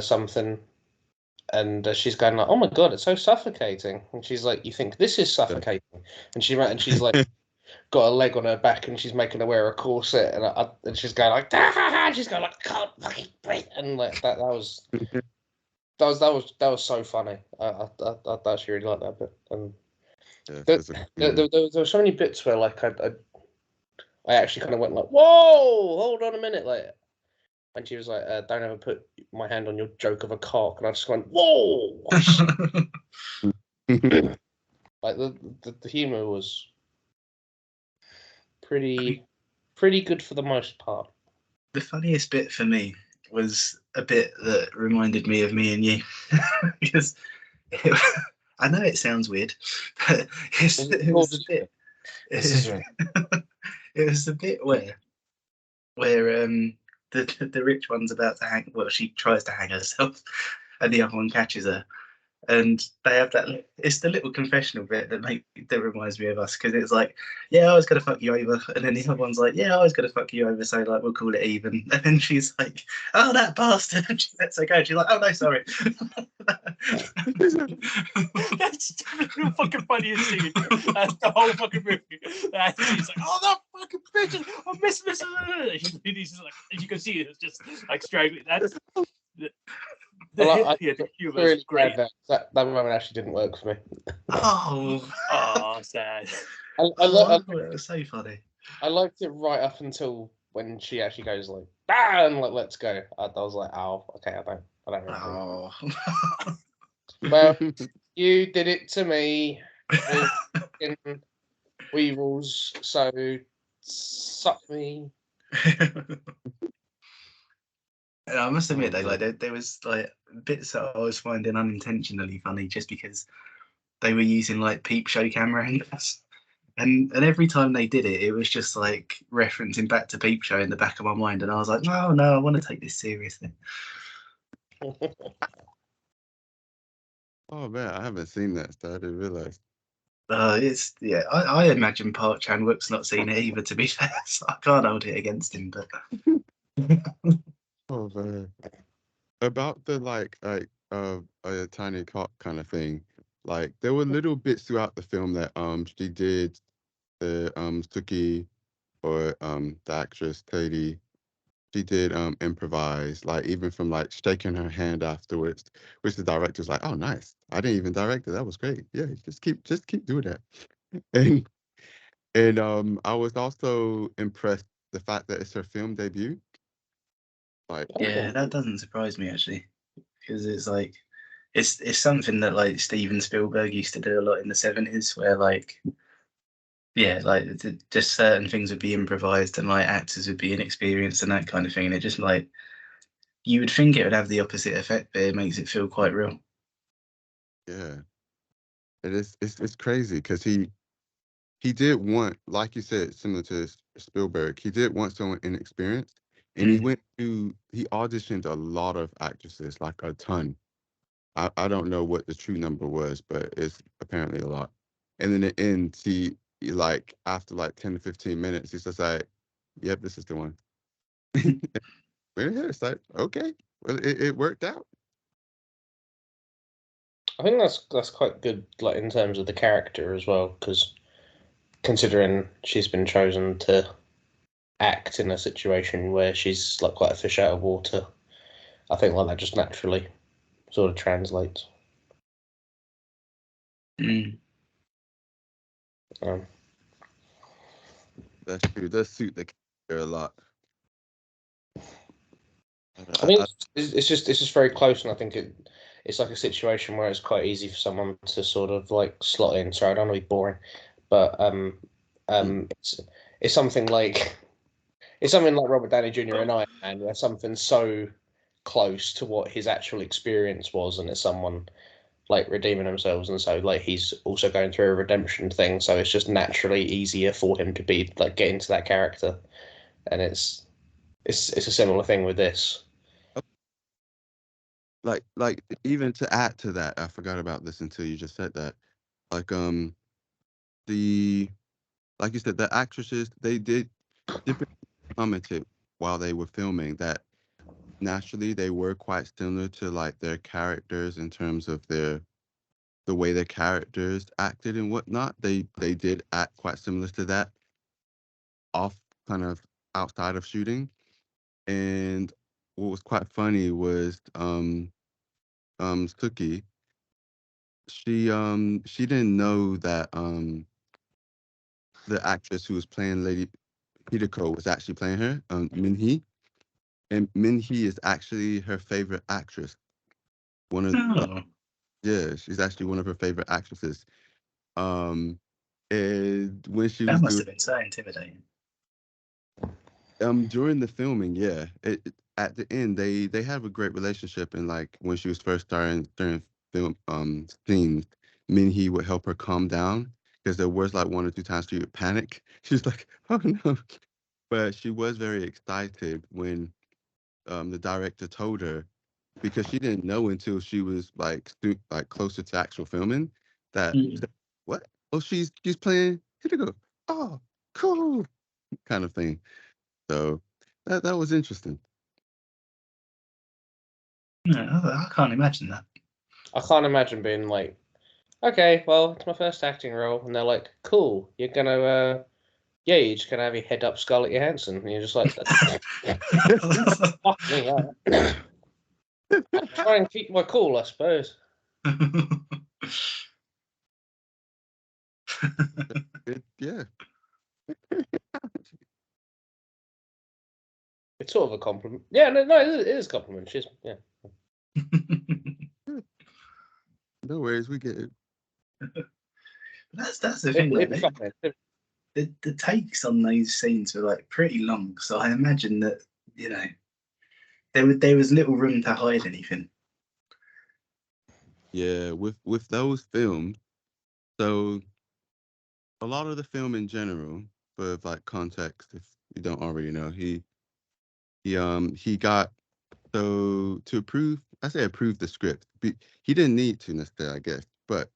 something, and she's going like, "Oh my god, it's so suffocating!" And she's like, "You think this is suffocating?" And she's like, got a leg on her back, and she's making her wear a corset, and she's going like, "Ah!" She's going like, "I can't fucking breathe," and like that was so funny. I actually really like that bit. And there were so many bits where like I actually kind of went like, "Whoa, hold on a minute," like. And she was like, "Don't ever put my hand on your joke of a cock." And I just went, "Whoa!" Like the humor was pretty good for the most part. The funniest bit for me was a bit that reminded me of Me and You, because I know it sounds weird, but it was a bit where the rich one's about to hang. Well, she tries to hang herself, and the other one catches her. And they have that. It's the little confessional bit that reminds me of us, because it's like, "Yeah, I was gonna fuck you over," and then the other one's like, "Yeah, I was gonna fuck you over, so like we'll call it even." And then she's like, "Oh, that bastard!" And she lets her go. She's like, "Oh no, sorry." That's the fucking funniest scene. That's the whole fucking movie. And she's like, "Oh, that fucking bitch! I miss." He's just like, as you can see, it's just like strangling. That's the humor is really great. That moment actually didn't work for me. Oh, sad. It was so funny. I liked it right up until when she actually goes like, "Ah!" and like, "Let's go." I was like, "Oh, okay, I don't know." Oh. Well, you did it to me with weevils, so suck me. And I must admit, there was like bits that I was finding unintentionally funny, just because they were using like peep show camera angles, and every time they did it, it was just like referencing back to Peep Show in the back of my mind, and I was like, no, I want to take this seriously. Oh man, I haven't seen that, so I didn't realize. I imagine Park Chan-wook's not seen it either, to be fair, so I can't hold it against him. But Oh man, about the a tiny cock kind of thing. Like there were little bits throughout the film that she did the Suki, or the actress Katie, she did improvise, like even from like shaking her hand afterwards, which the director was like, "Oh, nice! I didn't even direct it. That was great. Yeah, just keep doing that." And I was also impressed the fact that it's her film debut. Like, yeah, that doesn't surprise me actually, because it's like it's something that like Steven Spielberg used to do a lot in the 70s, where like just certain things would be improvised, and like actors would be inexperienced and that kind of thing, and it just like you would think it would have the opposite effect, but it makes it feel quite real. yeah, it's crazy because he did want, like you said, similar to Spielberg, he did want someone inexperienced, and he auditioned a lot of actresses, like a ton. I don't know what the true number was, but it's apparently a lot. And then at the end, like after like 10 to 15 minutes, he's just like, "Yep, this is the one." It's like, okay, well, it worked out. I think that's quite good, like in terms of the character as well, because considering she's been chosen to act in a situation where she's like quite a fish out of water, I think like that just naturally sort of translates. That's true. It does suit the character a lot. I mean, it's just very close, and I think it's like a situation where it's quite easy for someone to sort of like slot in. Sorry, I don't want to be boring, but it's something like Robert Downey Jr. and Iron Man, where something so close to what his actual experience was, and it's someone like redeeming themselves, and so like he's also going through a redemption thing, so it's just naturally easier for him to be like get into that character, and it's a similar thing with this. Like even to add to that, I forgot about this until you just said that. Like the like you said, the actresses they did commented while they were filming that naturally they were quite similar to like their characters in terms of the way their characters acted and whatnot. They did act quite similar to that off kind of outside of shooting. And what was quite funny was Suki, she didn't know that the actress who was playing Lady Hideko was actually playing her, Minhee. And Minhee is actually her favorite actress. One of Oh, Yeah, she's actually one of her favorite actresses. Um and when she that was must doing have been so intimidating. during the filming, yeah, at the end they have a great relationship, and like when she was first starting during film scenes, Minhee would help her calm down because there was like one or two times she would panic. She's like, oh no, but she was very excited when the director told her, because she didn't know until she was like like closer to actual filming that Mm. what? Oh, she's playing. Here to go. Oh, cool, kind of thing. So that was interesting. No, I can't imagine that. I can't imagine being like, okay, well, it's my first acting role, and they're like, cool, you're just gonna have your head up Scarlett Johansson, and you're just like, fuck me, I'll try and keep my cool, I suppose. Yeah. It's sort of a compliment. Yeah, no, it is a compliment. She's No worries, we get it. That's the thing. Like, compliment. the takes on those scenes were like pretty long, so I imagine that there was little room to hide anything. Yeah, with those films, so a lot of the film in general, for like context, if you don't already know, he got, so to approve, I say approve the script. He didn't need to necessarily, I guess, but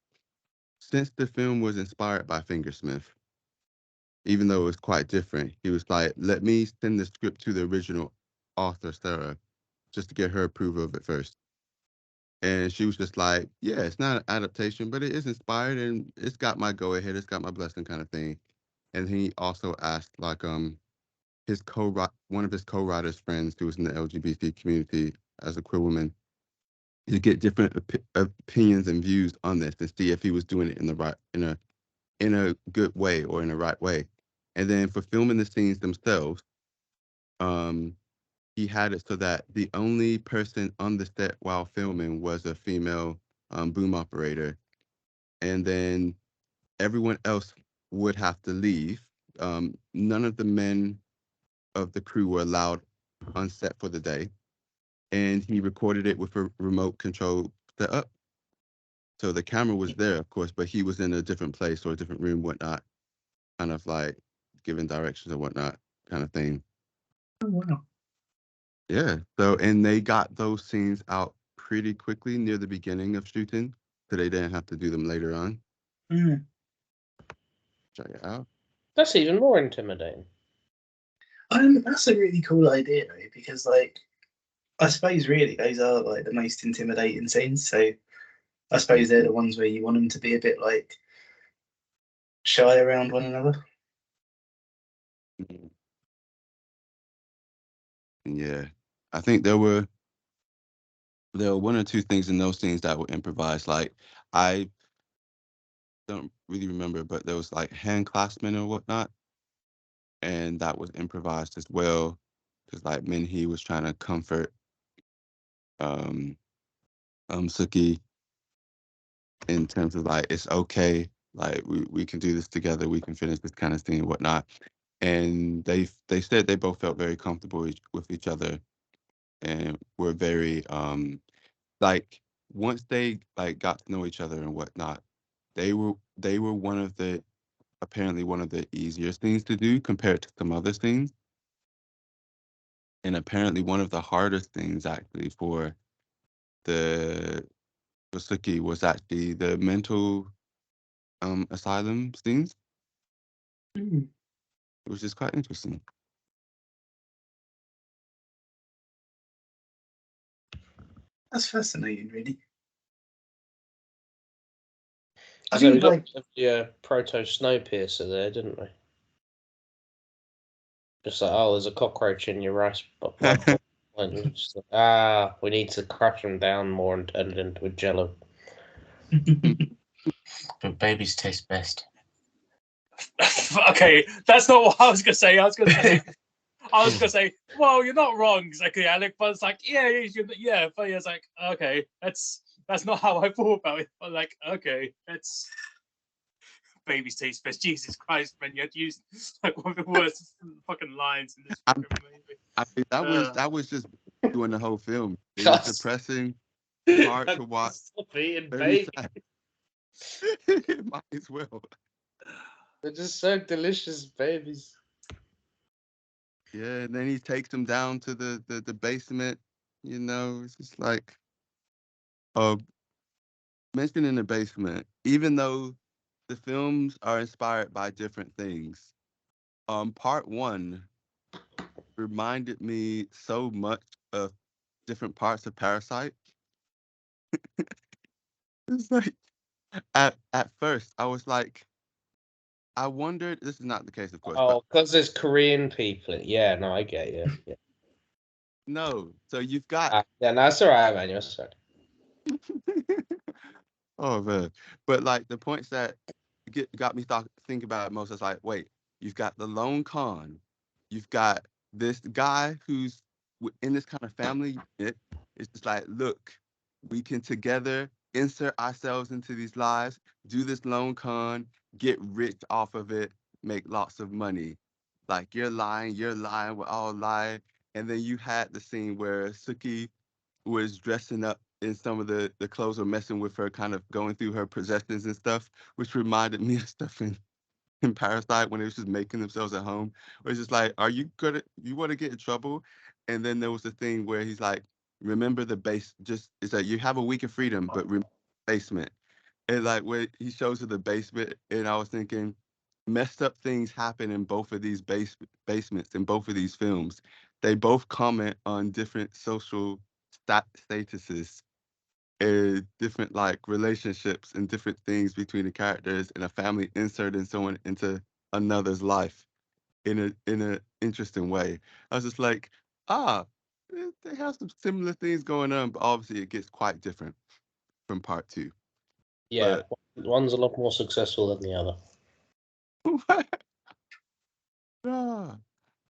since the film was inspired by Fingersmith, even though it was quite different, he was like, let me send the script to the original author, Sarah, just to get her approval of it first. And she was just like, yeah, it's not an adaptation, but it is inspired and it's got my go ahead, it's got my blessing, kind of thing. And he also asked like his one of his co-writers friends who was in the LGBT community as a queer woman to get different opinions and views on this and see if he was doing it in the right in a good way or in the right way. And then for filming the scenes themselves, um, he had it so that the only person on the set while filming was a female boom operator, and then everyone else would have to leave. None of the men of the crew were allowed on set for the day, and he recorded it with a remote control setup. So the camera was there, of course, but he was in a different place or a different room, whatnot, kind of like giving directions or whatnot, kind of thing. Oh wow! Yeah. So, and they got those scenes out pretty quickly near the beginning of shooting, so they didn't have to do them later on. Mm. Check it out. That's even more intimidating. That's a really cool idea, though, because like I suppose really those are like the most intimidating scenes. So I suppose they're the ones where you want them to be a bit like shy around one another. Yeah. I think there were one or two things in those scenes that were improvised. Like I don't really remember, but there was like hand clasping or whatnot. and that was improvised as well, because like Minhee was trying to comfort Suki in terms of like, it's okay, like we can do this together, we can finish this kind of thing and whatnot. And they said they both felt very comfortable with each other, and were very like, once they like got to know each other and whatnot, they were apparently one of the easiest things to do compared to some other things. And apparently one of the hardest things actually for Suki was actually the mental asylum scenes, which is quite interesting. That's fascinating, really. I So we think got like the proto Snowpiercer there, didn't we? Just like, oh, there's a cockroach in your rice mud bowl. And just like, we need to crush them down more and turn it into a jello. But babies taste best. Okay, that's not what I was gonna say. I was gonna say, well, you're not wrong, exactly, Alec. But it's like, yeah. But it's like, okay, that's not how I thought about it. But like, okay, that's babies taste best. Jesus Christ, man, you had to use like one of the worst fucking lines in this fucking movie. I mean, that was just doing the whole film. It God. was depressing, hard to watch. Stop eating Very baby. sad. Might as well. They're just so delicious, babies. Yeah, and then he takes them down to the basement. You know, it's just like, mentioning the basement. Even though the films are inspired by different things, part one reminded me so much of different parts of Parasite. It's like, at first I was like, I wondered. This is not the case, of course, but Oh, because there's Korean people. Yeah, no, I get you. Yeah, no. So you've got yeah, no, it's all right, man. You're sorry. oh man, but like the points that got me think about it most is like, wait, you've got the lone con, you've got this guy who's in this kind of family unit. It's just like, look, we can together insert ourselves into these lives, do this lone con, get rich off of it, make lots of money. Like, you're lying, we're all lying. And then you had the scene where Suki was dressing up in some of the clothes, or messing with her, kind of going through her possessions and stuff, which reminded me of stuff in Parasite when they was just making themselves at home. Where it's just like, are you you want to get in trouble? And then there was the thing where he's like, remember the base, just, it's like, you have a week of freedom, but remember the basement. And like, when he shows her the basement, and I was thinking, messed up things happen in both of these basements in both of these films. They both comment on different social statuses and different like relationships and different things between the characters, and a family inserting someone into another's life in a interesting way. I was just like, they have some similar things going on, but obviously it gets quite different from part two. Yeah, one's a lot more successful than the other.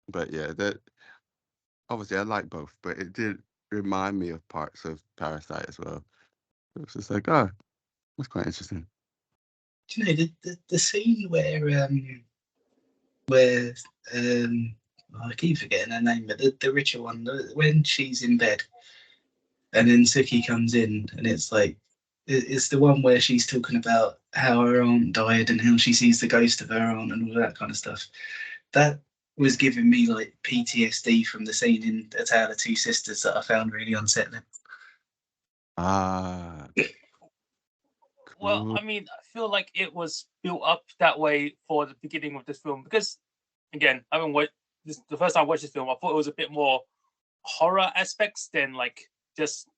But yeah, that obviously I like both, but it did remind me of parts of Parasite as well. It was just like, that's quite interesting. Do you know the scene where I keep forgetting her name, but the richer one, when she's in bed and then Suki comes in, and it's like, it's the one where she's talking about how her aunt died and how she sees the ghost of her aunt and all that kind of stuff. That was giving me like PTSD from the scene in A Tale of Two Sisters that I found really unsettling. Well, Cool. I mean, I feel like it was built up that way for the beginning of this film because, again, I haven't watched this the first time I watched this film. I thought it was a bit more horror aspects than like just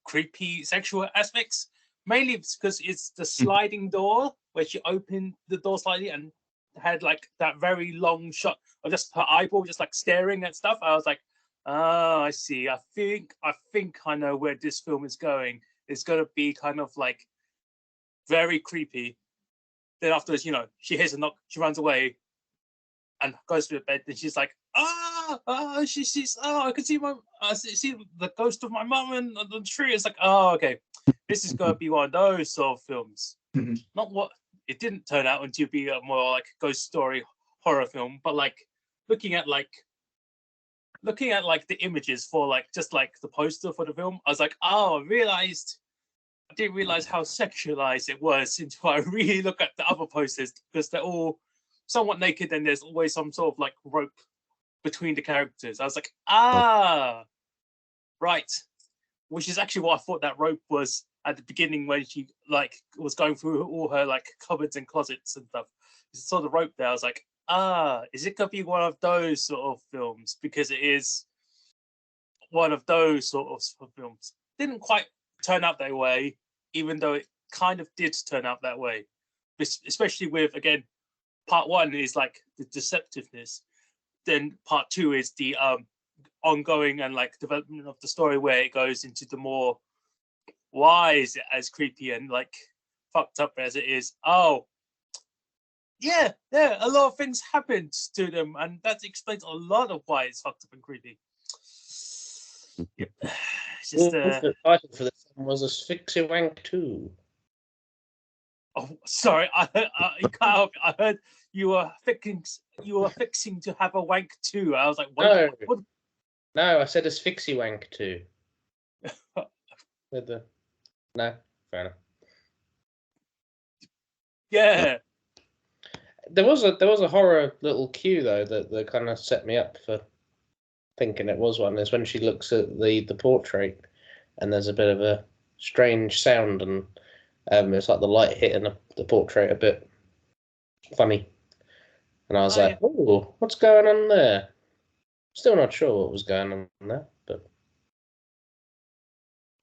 creepy sexual aspects. Mainly because it's the sliding door where she opened the door slightly and had like that very long shot of just her eyeball just like staring at stuff. I was like, oh, I see. I think I know where this film is going. It's gonna be kind of like very creepy. Then afterwards, she hears a knock, she runs away, and goes to the bed, and she's like, she's I can see see the ghost of my mum on the tree. It's like, okay, this is gonna be one of those sort of films. Not what it didn't turn out into be a more like ghost story horror film, but like looking at the images for like just like the poster for the film, I was like, I didn't realize how sexualized it was until I really look at the other posters, because they're all somewhat naked and there's always some sort of like rope between the characters. I was like, right. Which is actually what I thought that rope was at the beginning when she like was going through all her like cupboards and closets and stuff. I saw the rope there. I was like, is it gonna be one of those sort of films? Because it is one of those sort of films. Didn't quite turn out that way, even though it kind of did turn out that way. Especially with, again, part one is like the deceptiveness. Then part two is the ongoing and like development of the story, where it goes into the more, why is it as creepy and like fucked up as it is? Yeah, a lot of things happened to them, and that explains a lot of why it's fucked up and creepy. It's just the title for this one was Asphyxia Wank 2. Oh, sorry, I heard you were fixing to have a wank too. I was like, what? No, I said Asphyxia Wank 2. No, fair enough. Yeah. There was a horror little cue though that kind of set me up for thinking it was one. Is when she looks at the portrait, and there's a bit of a strange sound, and it's like the light hitting the portrait a bit funny. And I was like, oh, what's going on there? Still not sure what was going on there, but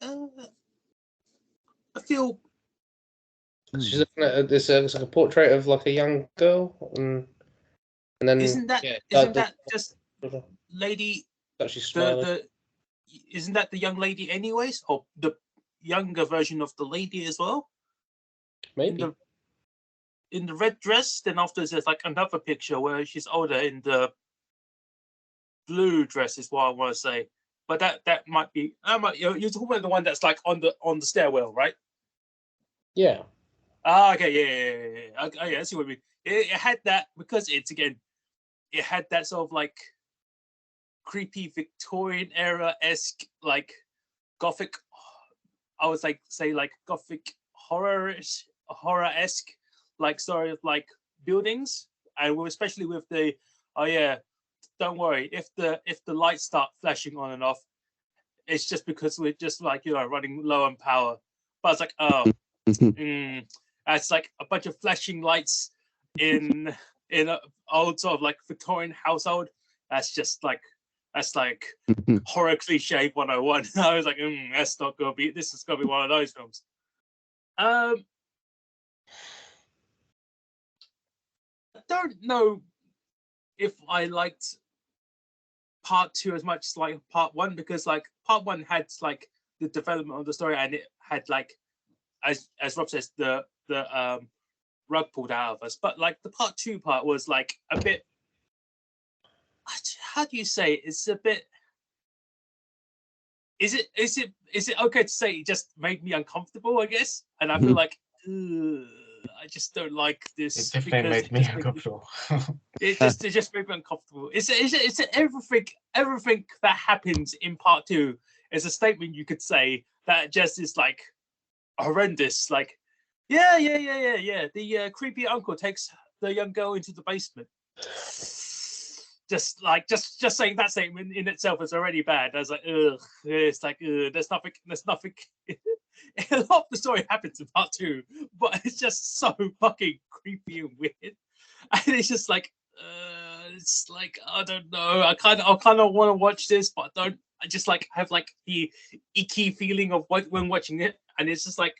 I feel she's looking at this. It's like a portrait of like a young girl, and then isn't that just lady? That she's smiling. Isn't that the young lady anyways, or the younger version of the lady as well? Maybe in the red dress. Then after there's like another picture where she's older in the blue dress, is what I want to say. But that might be. You're talking about the one that's like on the stairwell, right? Yeah. Okay. Yeah. Okay, I see what you mean. It had that, because it had that sort of like creepy Victorian era-esque, like gothic. I would like say like gothic horror-esque, like sort of like buildings, and especially with the don't worry, if the lights start flashing on and off, it's just because we're just like running low on power. But it's like it's like a bunch of flashing lights in an old sort of like Victorian household. That's like horror cliche 101. I was like, this is gonna be one of those films. I don't know if I liked part two as much as like part one, because like part one had like the development of the story, and it had like, as Rob says, the rug pulled out of us. But like the part two part was like a bit, how do you say it? It's a bit, is it okay to say it just made me uncomfortable, I guess? And I feel like I just don't like this. It definitely made me uncomfortable. It just made me uncomfortable. It's everything that happens in part two is a statement you could say that just is like horrendous. Like, yeah. The creepy uncle takes the young girl into the basement. Just saying that statement in itself is already bad. I was like, ugh. It's like, there's nothing. A lot of the story happens in part two, but it's just so fucking creepy and weird. And it's just like, it's like, I don't know. I kind of want to watch this, but I don't. I just like have like the icky feeling of when watching it, and it's just like,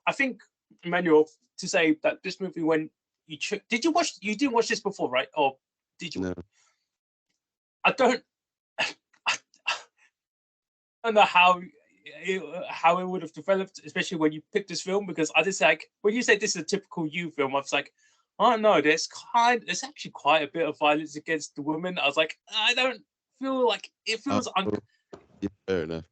I think, Emmanuel, to say that this movie, when you didn't watch this before, right? Or did you? No. I don't know how it would have developed, especially when you picked this film, because I just like, when you say this is a typical you film, I was like, I don't know. There's actually quite a bit of violence against the women. I was like, I don't feel like it feels. Yeah, fair enough.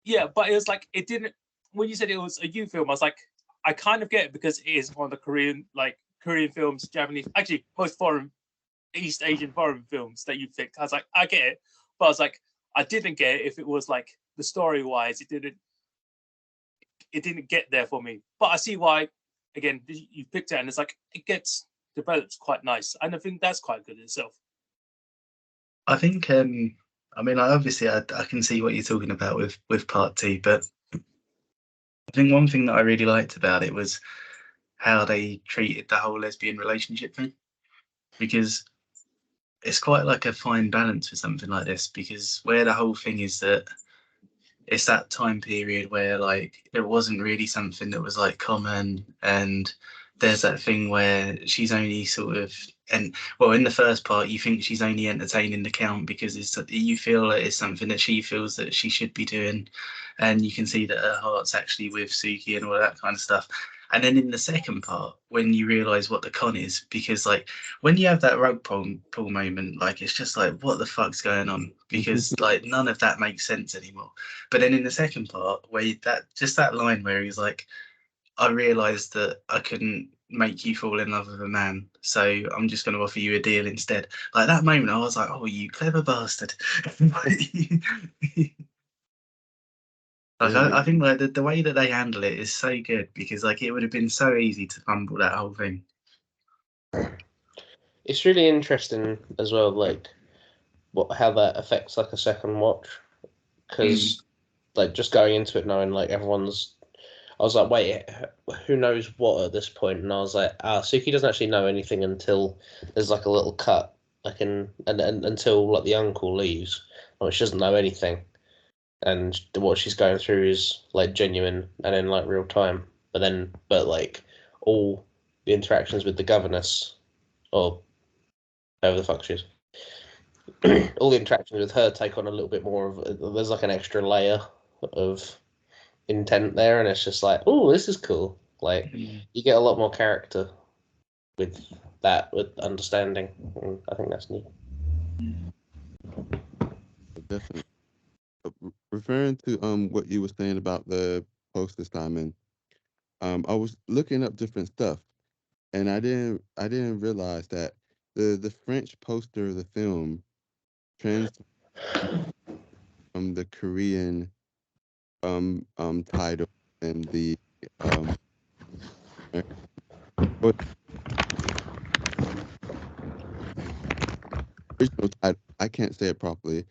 Yeah, but it was like it didn't. When you said it was a youth film, I was like, I kind of get it because it is one of the Korean films, Japanese, actually most foreign, East Asian foreign films that you picked. I was like, I get it, but I was like, I didn't get it if it was like the story wise, it didn't get there for me. But I see why. Again, you picked it, and it's like it gets developed quite nice, and I think that's quite good in itself. I think I mean, obviously I can see what you're talking about with part two, but I think one thing that I really liked about it was how they treated the whole lesbian relationship thing, because it's quite like a fine balance for something like this, because where the whole thing is that it's that time period where like it wasn't really something that was like common, and there's that thing where she's only sort of, and well, in the first part you think she's only entertaining the count because you feel that it's something that she feels that she should be doing, and you can see that her heart's actually with Suki and all that kind of stuff. And then in the second part, when you realise what the con is, because like when you have that rug pull moment, like it's just like what the fuck's going on? Because like none of that makes sense anymore. But then in the second part, where that line where he's like, I realised that I couldn't make you fall in love with a man, so I'm just going to offer you a deal instead. Like that moment, I was like, oh, you clever bastard. Like Yeah, I think like the way that they handle it is so good, because like it would have been so easy to fumble that whole thing. It's really interesting as well, like how that affects like a second watch, because like just going into it knowing like I was like, wait, who knows what at this point? And I was like, Suki doesn't actually know anything until there's like a little cut, like and until like the uncle leaves, or she doesn't know anything, and what she's going through is like genuine and in like real time. But like all the interactions with the governess, or whoever the fuck she is, all the interactions with her take on a little bit more of. There's like an extra layer of intent there, and it's just like, oh, this is cool. Like you get a lot more character with that, with understanding. And I think that's neat. definitely. Referring to what you were saying about the poster, Simon, I was looking up different stuff, and I didn't realize that the French poster of the film translated from the Korean title and the but original title. I can't say it properly,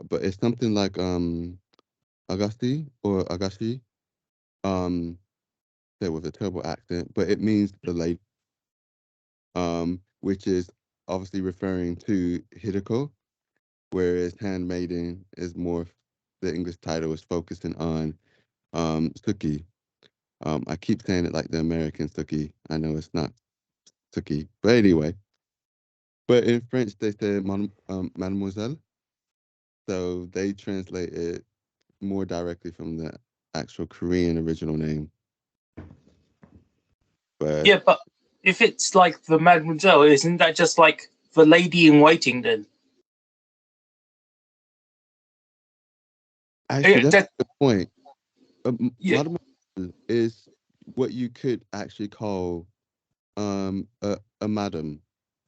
but it's something like Agassi or Agashi. Said with a terrible accent, but it means the lady. Which is obviously referring to Hideko, whereas Handmaiden is more, the English title is focusing on Suki. I keep saying it like the American Suki. I know it's not Suki, but anyway. But in French, they say Mademoiselle, so they translate it more directly from the actual Korean original name. But Yeah, but if it's like the Mademoiselle, isn't that just like the lady in waiting then? actually, that's That, the point. yeah. Mademoiselle is what you could actually call a madam,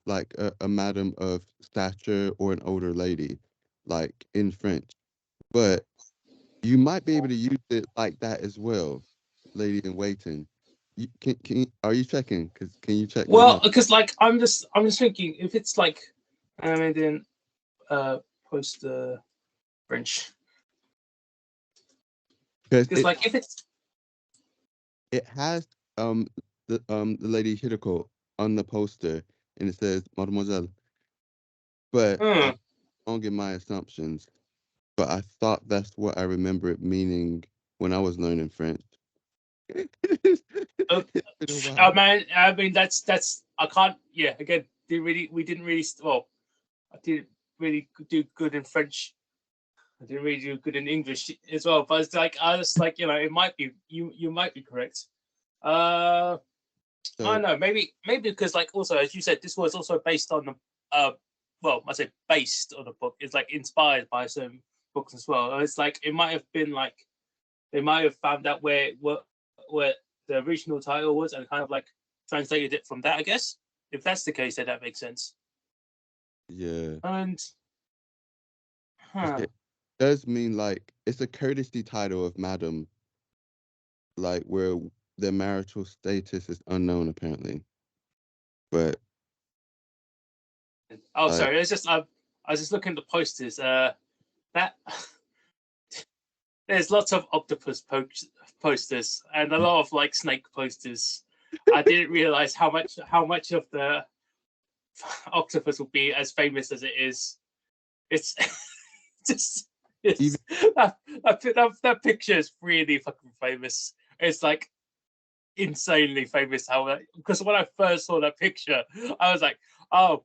like a madam of stature or an older lady, like in French. But you might be able to use it like that as well, lady in waiting. Are you checking? Because can you check right Well, now? because like I'm just thinking if it's like animated post French, Because because like if it's it has the lady Hideko on the poster, and it says Mademoiselle. But I'm wrong in my assumptions. But I thought that's what I remember it meaning when I was learning French. It's been a while. I mean that's I can't, yeah, again we didn't really, well, I didn't really do good in French. I didn't really do good in English as well, but it's like I was like, it might be, you might be correct. So, I don't know, maybe because like also as you said, this was also based on the well, I say based on a book. It's like inspired by certain books as well. It's like it might have been like they might have found out where the original title was and kind of like translated it from that. I guess if that's the case, then that makes sense. yeah, And it does mean like it's a courtesy title of Madam, like where their marital status is unknown apparently. But oh, sorry, it's just I was just looking at the posters. That there's lots of octopus posters and a lot of like snake posters. I didn't realize how much of the octopus will be as famous as it is. It's just that picture is really fucking famous. It's like insanely famous. Because when I first saw that picture, I was like, oh,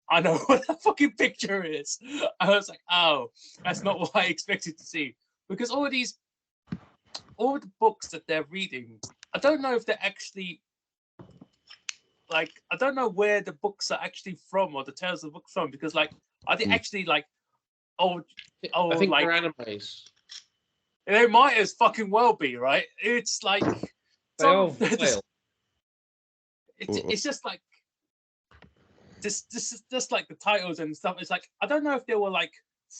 I know what that fucking picture is. I was like, oh, that's not what I expected to see. Because all the books that they're reading, I don't know if they're actually like I don't know where the books are actually from or the tales of the book from. Because like are they actually like old I think like they're animes. they might as fucking well be, right? It's like They are vile. it's just like this is just like the titles and stuff. It's like I don't know if they were like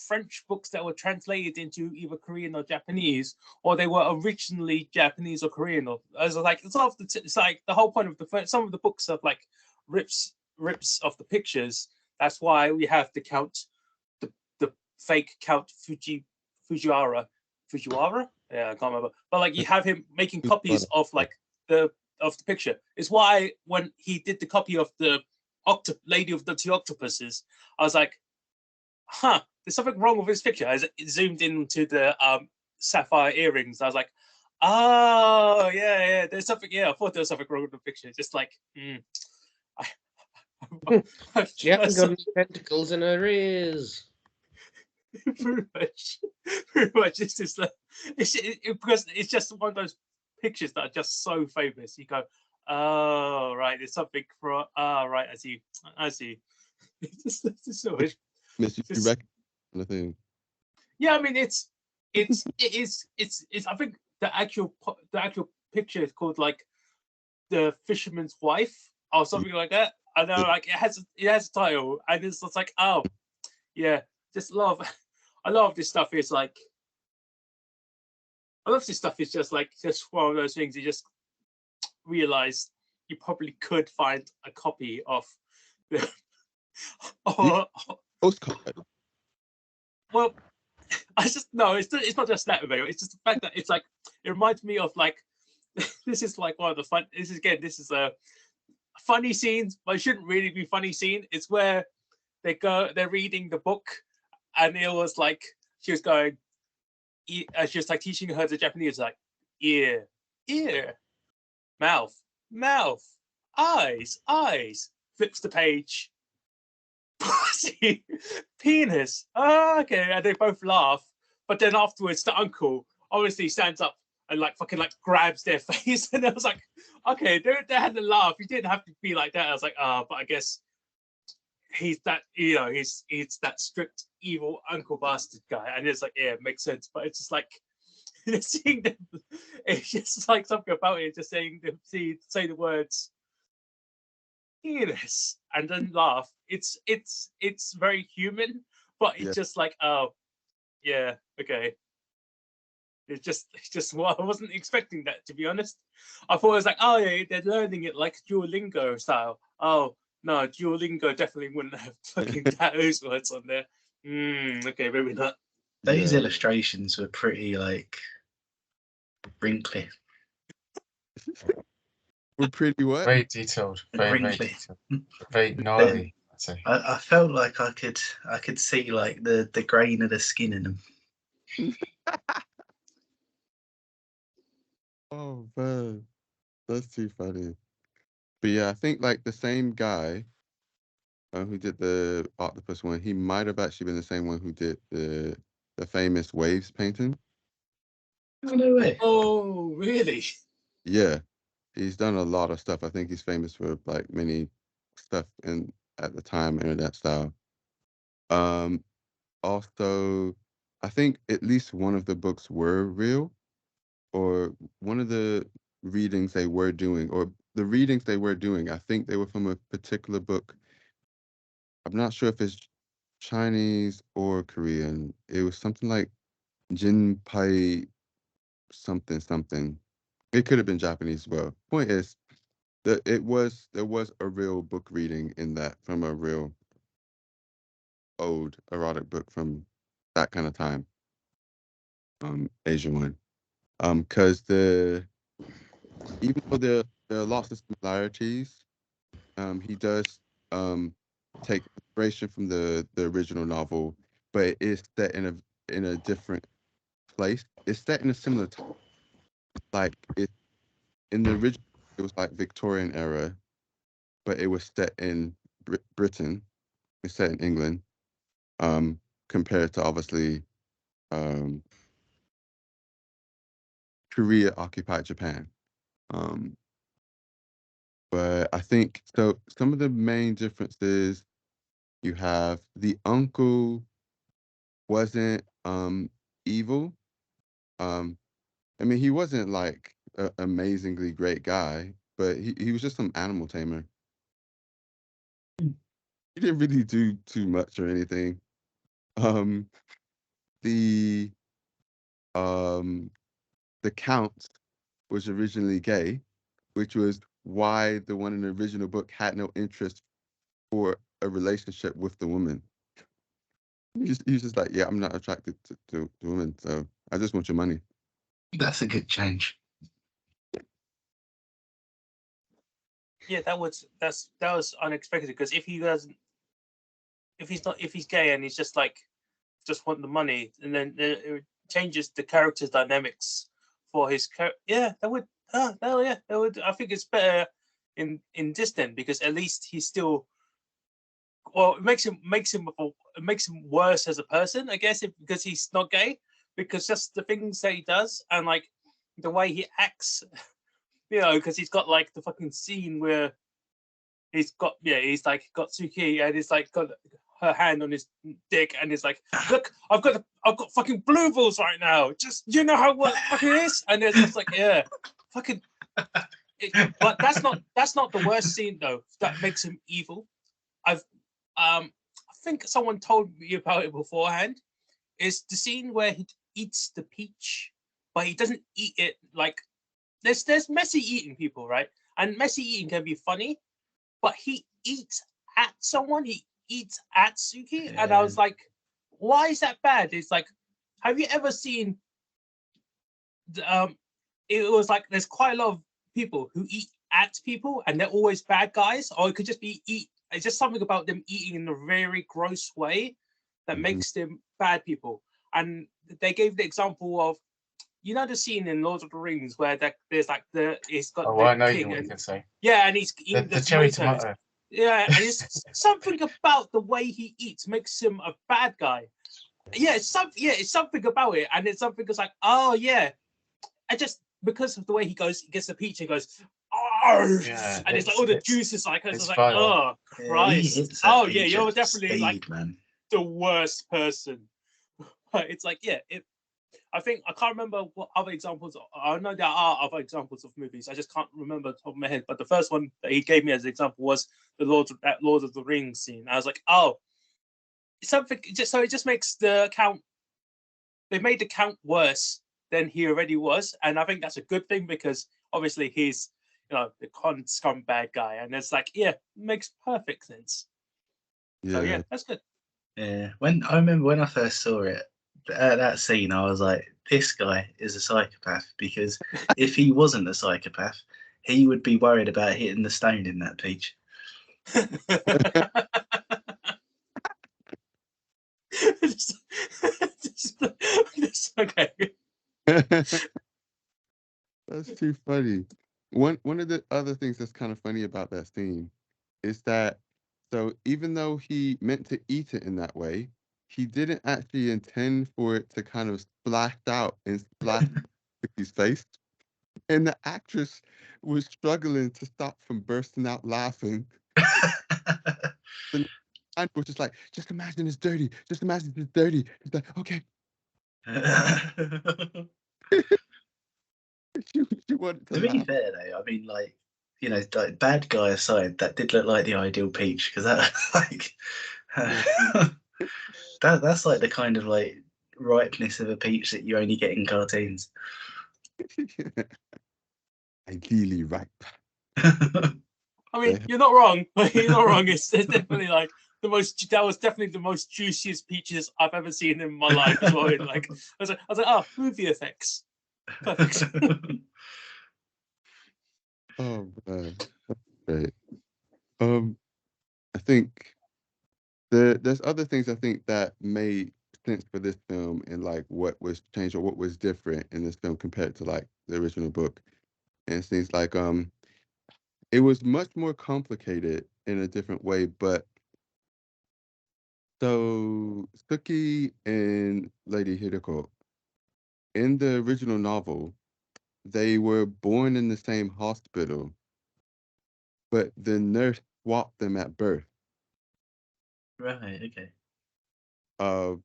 French books that were translated into either Korean or Japanese, or they were originally Japanese or Korean. Or as like it's like the whole point of some of the books have like rips of the pictures. That's why we have the the fake Count Fujiwara. Yeah, I can't remember. But like you have him making copies of like the picture. It's why when he did the copy of the Lady of the Two Octopuses, I was like, huh, there's something wrong with this picture. As it zoomed into the sapphire earrings, I was like, oh yeah, there's something. Yeah, I thought there was something wrong with the picture. Just like, She hasn't got any tentacles in her ears. Pretty much. It's just like because it's just one of those pictures that are just so famous. You go, oh right, there's something for right. I see. It's always, Miss, you reckon the thing? yeah, I mean it is. I think the actual picture is called like the Fisherman's Wife or something like that. I know, like it has a title, and it's just like, oh yeah, just love. A lot of this stuff is like, just one of those things you just realize you probably could find a copy of the Postcard. well, I just no, it's not just that video. It's just the fact that it's like it reminds me of like this is like one of the fun. This is a funny scenes, but it shouldn't really be funny scene. It's where they're reading the book, and it was like she was going, she was like teaching her the Japanese, like ear, mouth, eyes, flips the page, pussy, penis. Oh, okay, and they both laugh. But then afterwards, the uncle obviously stands up and like fucking like grabs their face, and I was like, okay, they had to laugh. You didn't have to be like that. I was like, but I guess he's that, he's that strict evil uncle bastard guy, and it's like, yeah, it makes sense. But it's just like seeing them, it's just like something about it, just saying them say the words penis and then laugh. It's very human, but it's just like, oh yeah, okay. It's just what I wasn't expecting that, to be honest. I thought it was like, oh yeah, they're learning it like Duolingo style. Oh no, Duolingo definitely wouldn't have fucking those words on there. Okay, maybe not. Those illustrations were pretty like wrinkly. We're pretty what? Very detailed. Very Wrinkly. detailed. Very gnarly, I'd say. I felt like I could see like the grain of the skin in them. Oh man, that's too funny. But yeah, I think like the same guy who did the octopus one, he might have actually been the same one who did the famous waves painting. Oh no way! Oh really? Yeah, He's done a lot of stuff. I think he's famous for like many stuff in at the time internet style. Also, I think at least one of the books were real, or one of the readings they were doing, or the readings they were doing. I think they were from a particular book. I'm not sure if it's Chinese or Korean. It was something like Jinpai something something. It could have been Japanese as well. Point is that there was a real book reading in that from a real old erotic book from that kind of time. Asian one. Because even though there are lots of similarities, he does take inspiration from the original novel, but it is set in a different place. It's set in a similar time. Like it in the original, it was like Victorian era, but it was set in Britain. It's set in England, compared to obviously um, Korea occupied Japan. Um, but I think so. Some of the main differences you have the uncle wasn't evil. Um, I mean, he wasn't like an amazingly great guy, but he was just some animal tamer. He didn't really do too much or anything. Um, the um, the count was originally gay, which was why the one in the original book had no interest for a relationship with the woman. He's just like, yeah, I'm not attracted to women, so I just want your money. That's a good change. Yeah, that was unexpected, because if he's gay and he's just want the money, and then it changes the character's dynamics for his character. Yeah, that would. That would. I think it's better in this then, because at least he's still. Well, it makes him worse as a person, I guess, because he's not gay, because just the things that he does and like the way he acts, because he's got like the fucking scene where he's got Suki, and he's like got her hand on his dick, and he's like, look, I've got fucking blue balls right now. Just how what fucking is, and it's just like, yeah, fucking. But that's not the worst scene though. That makes him evil. I think someone told me about it beforehand. Is the scene where he eats the peach, but he doesn't eat it like. There's messy eating people, right? And messy eating can be funny, but he eats at someone. He eats at Suki, and I was like, why is that bad? It's like, have you ever seen? It was like there's quite a lot of people who eat at people, and they're always bad guys, or it could just be eat. It's just something about them eating in a very gross way that makes them bad people. And they gave the example of, the scene in Lord of the Rings where there's like he's got Oh, the I know king, what and you can say. yeah, and he's eating The cherry tomatoes. tomato. Yeah, and it's something about the way he eats makes him a bad guy. Yeah, it's something about it, and it's something that's like, oh yeah, I just because of the way he gets the peach and goes, oh, Yeah, and it's like all the juices it's like, vile. oh Christ, oh yeah, you're definitely speed, like man. the worst person. It's like, yeah, I think I can't remember what other examples. I know there are other examples of movies. I just can't remember the top of my head. But the first one that he gave me as an example was the Lord of the Rings scene. I was like, oh, something. It just makes the count. They made the count worse than he already was, and I think that's a good thing, because obviously he's the con scumbag guy, and it's like, yeah, makes perfect sense. Yeah. So yeah, that's good. Yeah, I remember when I first saw it, that scene, I was like, this guy is a psychopath, because if he wasn't a psychopath, he would be worried about hitting the stone in that peach. Okay. That's too funny. One of the other things that's kind of funny about that scene is that so even though he meant to eat it in that way, he didn't actually intend for it to kind of splash out and splash his face. And the actress was struggling to stop from bursting out laughing. The line was just like, just imagine it's dirty. Just imagine it's dirty. It's like, okay. she wanted to To be laugh. fair though, I mean, like, you know, like, bad guy aside, that did look like the ideal peach, because that like that's like the kind of like ripeness of a peach that you only get in cartoons. Ideally ripe. I mean, you're not wrong. You're not wrong. It's definitely like the most. That was definitely the most juiciest peaches I've ever seen in my life as well. Like, I was like, oh, movie effects, perfect. Oh man, that's great. I think there's other things I think that made sense for this film and like what was changed or what was different in this film compared to like the original book. And it seems like it was much more complicated in a different way, but so Suki and Lady Hideko in the original novel, they were born in the same hospital, but the nurse swapped them at birth. Right. Okay. Uh,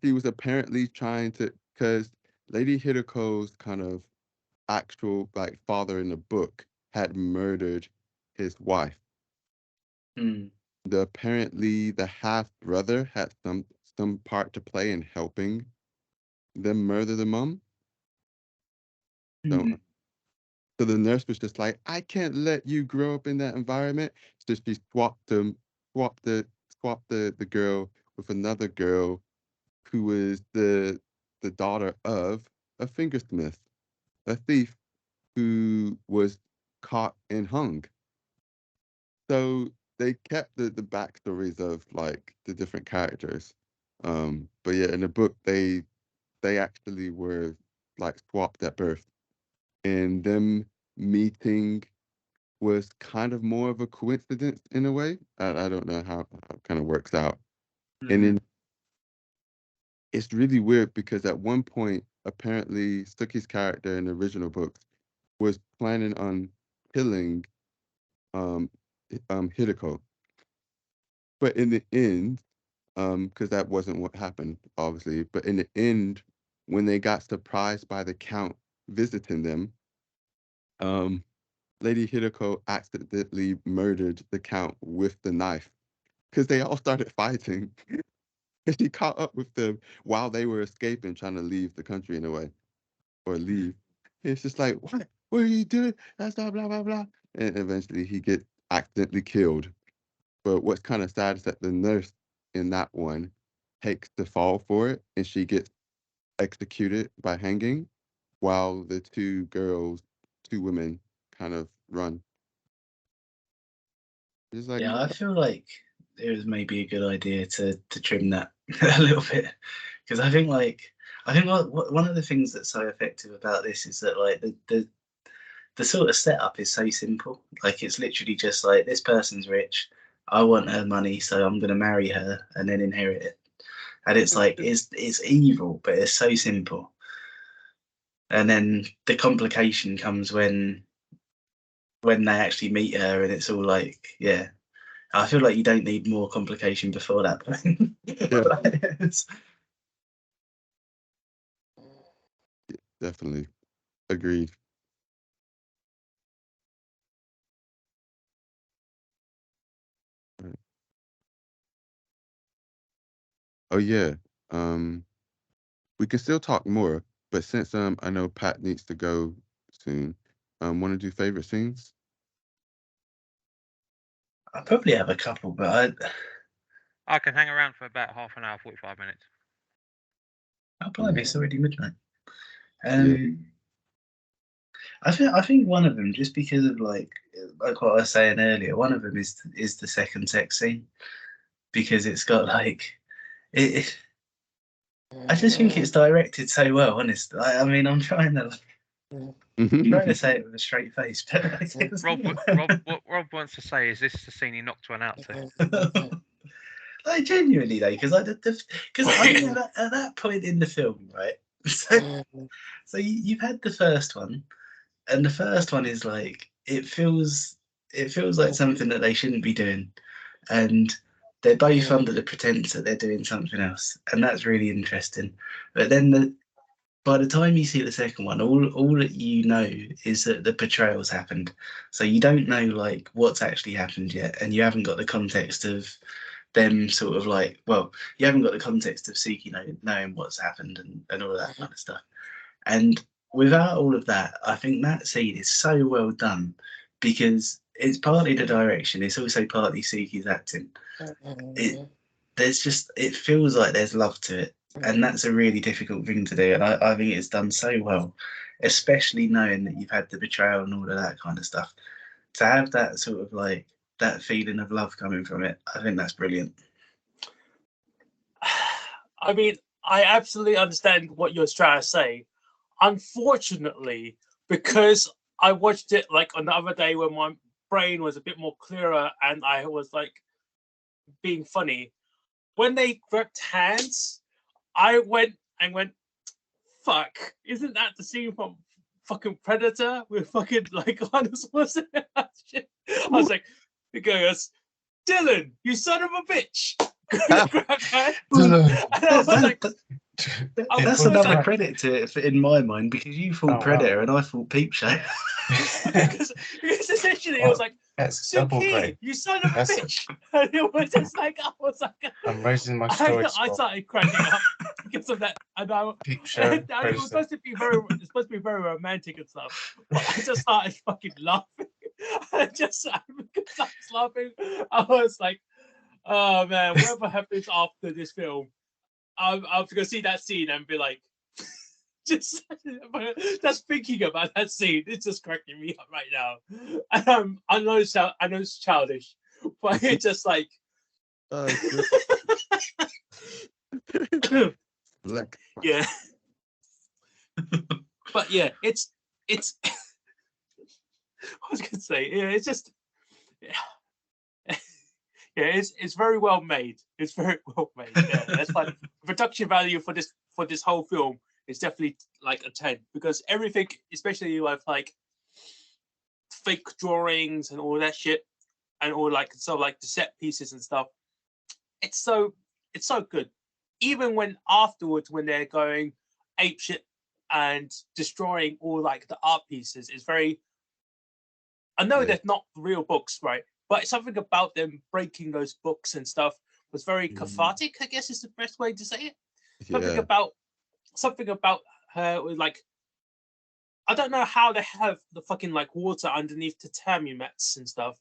she was apparently trying to, because Lady Hideko's kind of actual like father in the book had murdered his wife. Hmm. Apparently the half brother had some part to play in helping them murder the mom. So Hmm. so the nurse was just like, I can't let you grow up in that environment. So she swapped the girl with another girl who was the daughter of a fingersmith, a thief who was caught and hung. So they kept the backstories of like the different characters. But yeah, in the book they actually were like swapped at birth. And them meeting was kind of more of a coincidence in a way. I don't know how it kind of works out. And Hmm. then it's really weird because at one point, apparently Suki's character in the original books was planning on killing um Hideko. But in the end, because that wasn't what happened, obviously, but in the end, when they got surprised by the Count visiting them, um, Lady Hideko accidentally murdered the Count with the knife because they all started fighting. And she caught up with them while they were escaping, trying to leave the country in a way, or leave. It's just like, what? What are you doing? That's blah blah blah blah. And eventually he gets accidentally killed. But what's kind of sad is that the nurse in that one takes the fall for it, and she gets executed by hanging, while the two women, kind of run. It's like, Yeah, I feel like it was maybe a good idea to trim that a little bit, because I think one of the things that's so effective about this is that like the sort of setup is so simple. Like it's literally just like, this person's rich, I want her money, so I'm gonna marry her and then inherit it. And it's like it's evil, but it's so simple. And then the complication comes when they actually meet her, and it's all like, yeah. I feel like you don't need more complication before that point. yeah, definitely agreed. Right. Oh yeah. Um, we can still talk more, but since I know Pat needs to go soon, want to do favorite scenes? I probably have a couple, but I can hang around for about half an hour, 45 minutes. I'll blimey, it's already midnight. Yeah. I think one of them, just because of like what I was saying earlier, one of them is the second sex scene, because it's got like it. I just think it's directed so well. Honestly, I mean, I'm trying to say it with a straight face, but Rob wants to say, is this the scene he knocked one out to? like genuinely though, because I think at that point in the film, right? So you've had the first one, and the first one is like it feels like something that they shouldn't be doing, and they're both under the pretense that they're doing something else, and that's really interesting. But then by the time you see the second one, all that you know is that the betrayal's happened, so you don't know like what's actually happened yet, and you haven't got the context of them sort of like, well, you haven't got the context of Suki knowing what's happened and all of that kind of stuff. And without all of that, I think that scene is so well done because it's partly the direction, it's also partly Suki's acting. It feels like there's love to it, and that's a really difficult thing to do. And I think it's done so well, especially knowing that you've had the betrayal and all of that kind of stuff. To have that sort of like that feeling of love coming from it, I think that's brilliant. I mean, I absolutely understand what you're trying to say. Unfortunately, because I watched it like on the other day when my brain was a bit more clearer and I was like being funny, when they gripped hands, I went, fuck, isn't that the scene from fucking Predator with fucking like Arnold Schwarzenegger? I was like, the guy goes, Dylan, you son of a bitch. Dylan. And I was like, that's another credit to it in my mind, because you thought Predator and I thought Peep Show. because essentially it was like, That's double Suki, great. you son of a bitch. And it was just like, I was like, I'm raising my storage. I started cracking up because of that. And Peep Show. and it was supposed to be very romantic and stuff. But I just started fucking laughing. Because I was laughing, I was like, oh man, whatever happens after this film, I'm gonna see that scene and be like, just thinking about that scene, it's just cracking me up right now. I know it's childish, but it's just like, yeah. But yeah, it's I was gonna say, yeah, it's just, yeah, it's very well made. It's very well made. Yeah, that's like production value for this whole film is definitely like a 10, because everything, especially with like fake drawings and all that shit, and all like so like the set pieces and stuff, it's so good. Even when afterwards, when they're going ape shit and destroying all like the art pieces, it's very. I know they're not real books, right? But something about them breaking those books and stuff was very cathartic, I guess is the best way to say it. Something about her was like, I don't know how they have the fucking like water underneath tatami mats and stuff,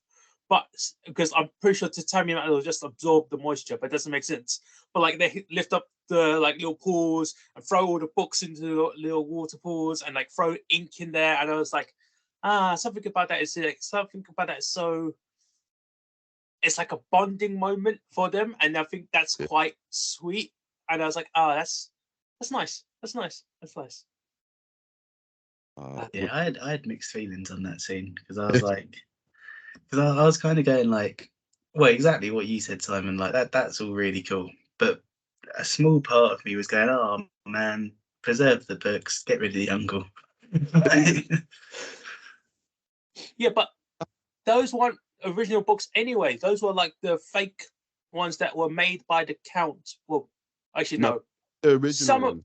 but because I'm pretty sure tatami mat will just absorb the moisture, but it doesn't make sense. But like they lift up the like little pools and throw all the books into the little water pools and like throw ink in there, and I was like, something about that is like so. It's like a bonding moment for them, and I think that's quite sweet. And I was like, that's nice. That's nice. Yeah, I had mixed feelings on that scene, because I was like, because I was kind of going like, well, exactly what you said, Simon. Like that's all really cool, but a small part of me was going, oh man, preserve the books, get rid of the uncle. Yeah, but those weren't original books anyway. Those were like the fake ones that were made by the Count. Well, actually, no. The original one.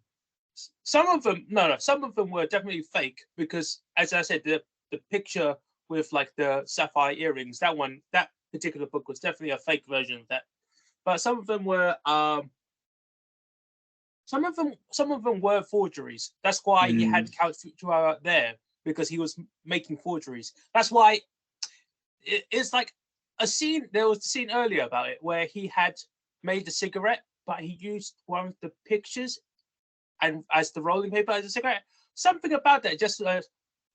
Some of them were definitely fake, because, as I said, the picture with like the sapphire earrings, that particular book was definitely a fake version of that. But some of them were some of them were forgeries. That's why he had Count Fujiwara there, because he was making forgeries. That's why it's like a scene. There was a scene earlier about it where he had made a cigarette, but he used one of the pictures and as the rolling paper as a cigarette. Something about that, just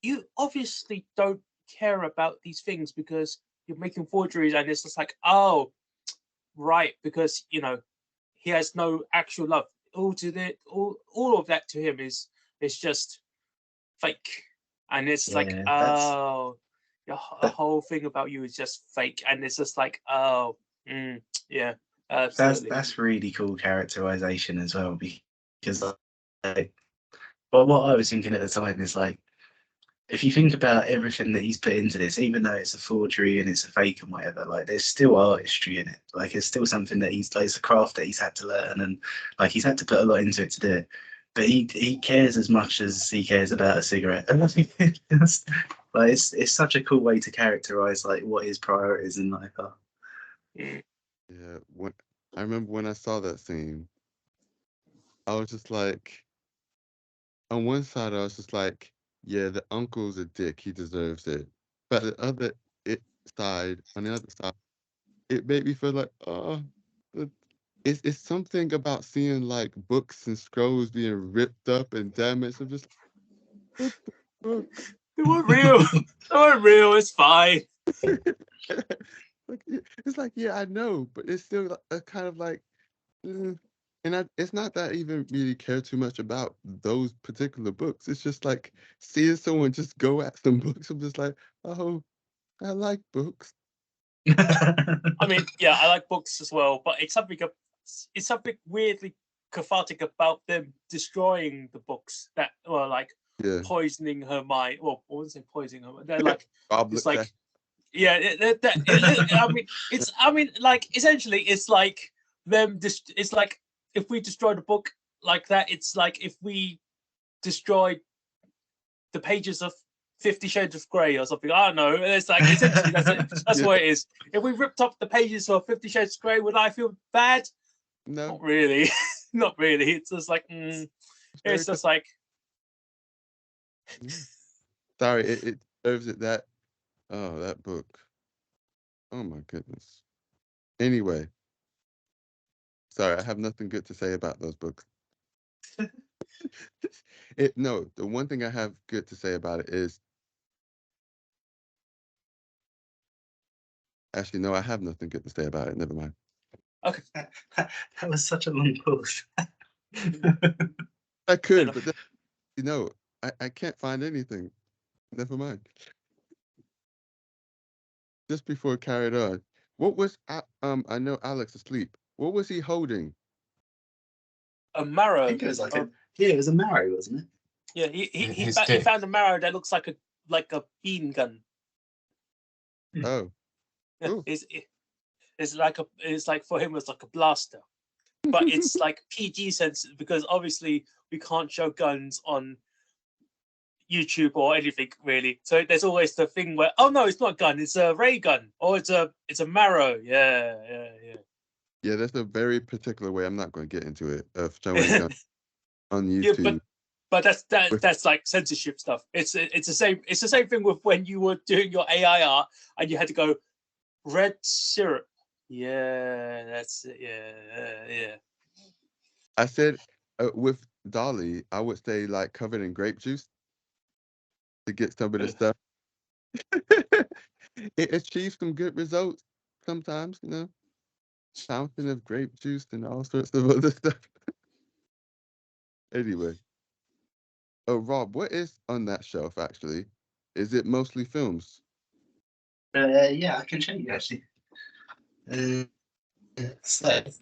you obviously don't care about these things because you're making forgeries, and it's just like, oh, right, because he has no actual love. All of that to him is just fake, and it's like, oh, the whole thing about you is just fake, and it's just like, oh, yeah, absolutely. That's really cool characterization as well, because well, what I was thinking at the time is like, if you think about everything that he's put into this, even though it's a forgery and it's a fake and whatever, like there's still artistry in it. Like it's still something that he's like, it's a craft that he's had to learn, and like he's had to put a lot into it to do it. But he cares as much as he cares about a cigarette. And I think like it's such a cool way to characterize like what his priorities in life are. Yeah, I remember when I saw that scene, I was just like, on one side, I was just like, yeah, the uncle's a dick, he deserves it. But the other on the other side, it made me feel like, oh, it- it's something about seeing like books and scrolls being ripped up and damaged. I'm just like, what the fuck? They weren't real. They weren't real. It's fine. Like, it's like, yeah, I know, but it's still a kind of like, it's not that I even really care too much about those particular books. It's just like seeing someone just go at some books. I'm just like, oh, I like books. I mean, yeah, I like books as well, but it's something weirdly cathartic about them destroying the books that were like Yeah. poisoning her mind. Well, I wouldn't say poisoning her. They're like it's like I mean, like essentially, it's like them. It's like if we destroy the book like that, it's like if we destroyed the pages of 50 Shades of Grey or something. I don't know. It's like essentially that's it. That's what it is. If we ripped up the pages of 50 Shades of Grey, would I feel bad? No. Not really. Not really. It's just like it's just like sorry, it deserves it. That book. Oh my goodness. Anyway, sorry, I have nothing good to say about those books. No, the one thing I have good to say about it is actually no, I have nothing good to say about it. Never mind. okay. That was such a long pause. I could, but then, I can't find anything. Never mind. Just before it carried on, what was I know Alex asleep. What was he holding? A marrow. I think it was like it was a marrow, wasn't it? Yeah, he found a marrow that looks like a bean gun. Oh. Yeah, Ooh. it's like for him it's like a blaster, but it's like PG sensitive because obviously we can't show guns on YouTube or anything really. So there's always the thing where no, it's not a gun, it's a ray gun, or it's a marrow. Yeah. Yeah, that's a very particular way. I'm not going to get into it of showing guns on YouTube. Yeah, but that's like censorship stuff. It's the same thing with when you were doing your AIR and you had to go red syrup. Yeah, that's it. Yeah. I said with Dolly, I would say like covered in grape juice to get some of the stuff. It achieves some good results sometimes, fountain of grape juice and all sorts of other stuff. Anyway. Oh, Rob, what is on that shelf actually? Is it mostly films? Yeah, I can show you actually. So it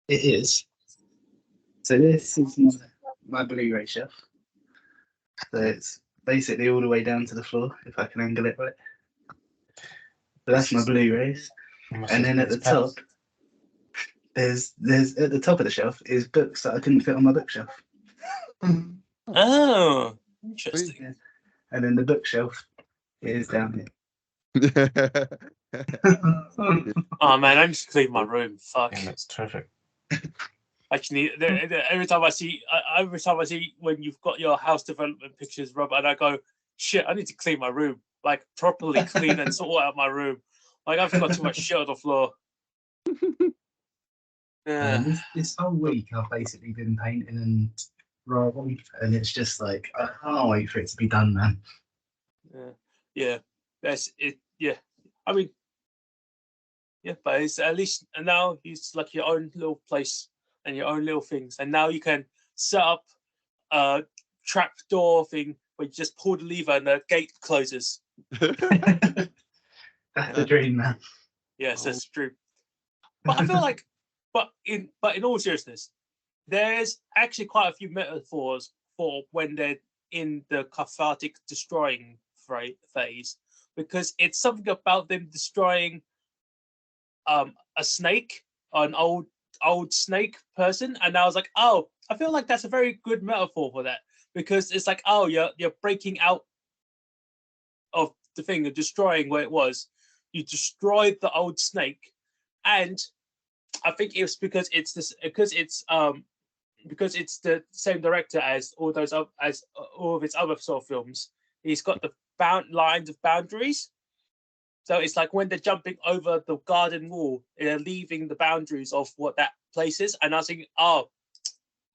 is. So this is my Blu-ray shelf. So it's basically all the way down to the floor, if I can angle it right. So that's my Blu-rays. And then at the top, there's at the top of the shelf is books that I couldn't fit on my bookshelf. Oh, interesting. Yeah. And then the bookshelf is down here. Oh man, I need to clean my room. Fuck. Yeah, that's terrific. Actually, every time I see when you've got your house development pictures, Rob, and I go, shit, I need to clean my room, like properly clean and sort out my room. Like I've got too much shit on the floor. Yeah. This whole week, I've basically been painting and drawing, and it's just like I can't wait for it to be done, man. Yeah. That's it. Yeah. I mean, yeah, but it's at least and now it's like your own little place and your own little things, and now you can set up a trap door thing where you just pull the lever and the gate closes. That's the dream, man. Yes, that's true. But I feel like, but in all seriousness, there's actually quite a few metaphors for when they're in the cathartic destroying phase, because it's something about them destroying a snake, an old snake person, and I was like, oh, I feel like that's a very good metaphor for that, because it's like, oh, you're breaking out of the thing and destroying where it was. You destroyed the old snake, and I think it's because it's the same director as all of its other sort of films. He's got the lines of boundaries. So it's like when they're jumping over the garden wall, they're leaving the boundaries of what that place is. And I was thinking, oh,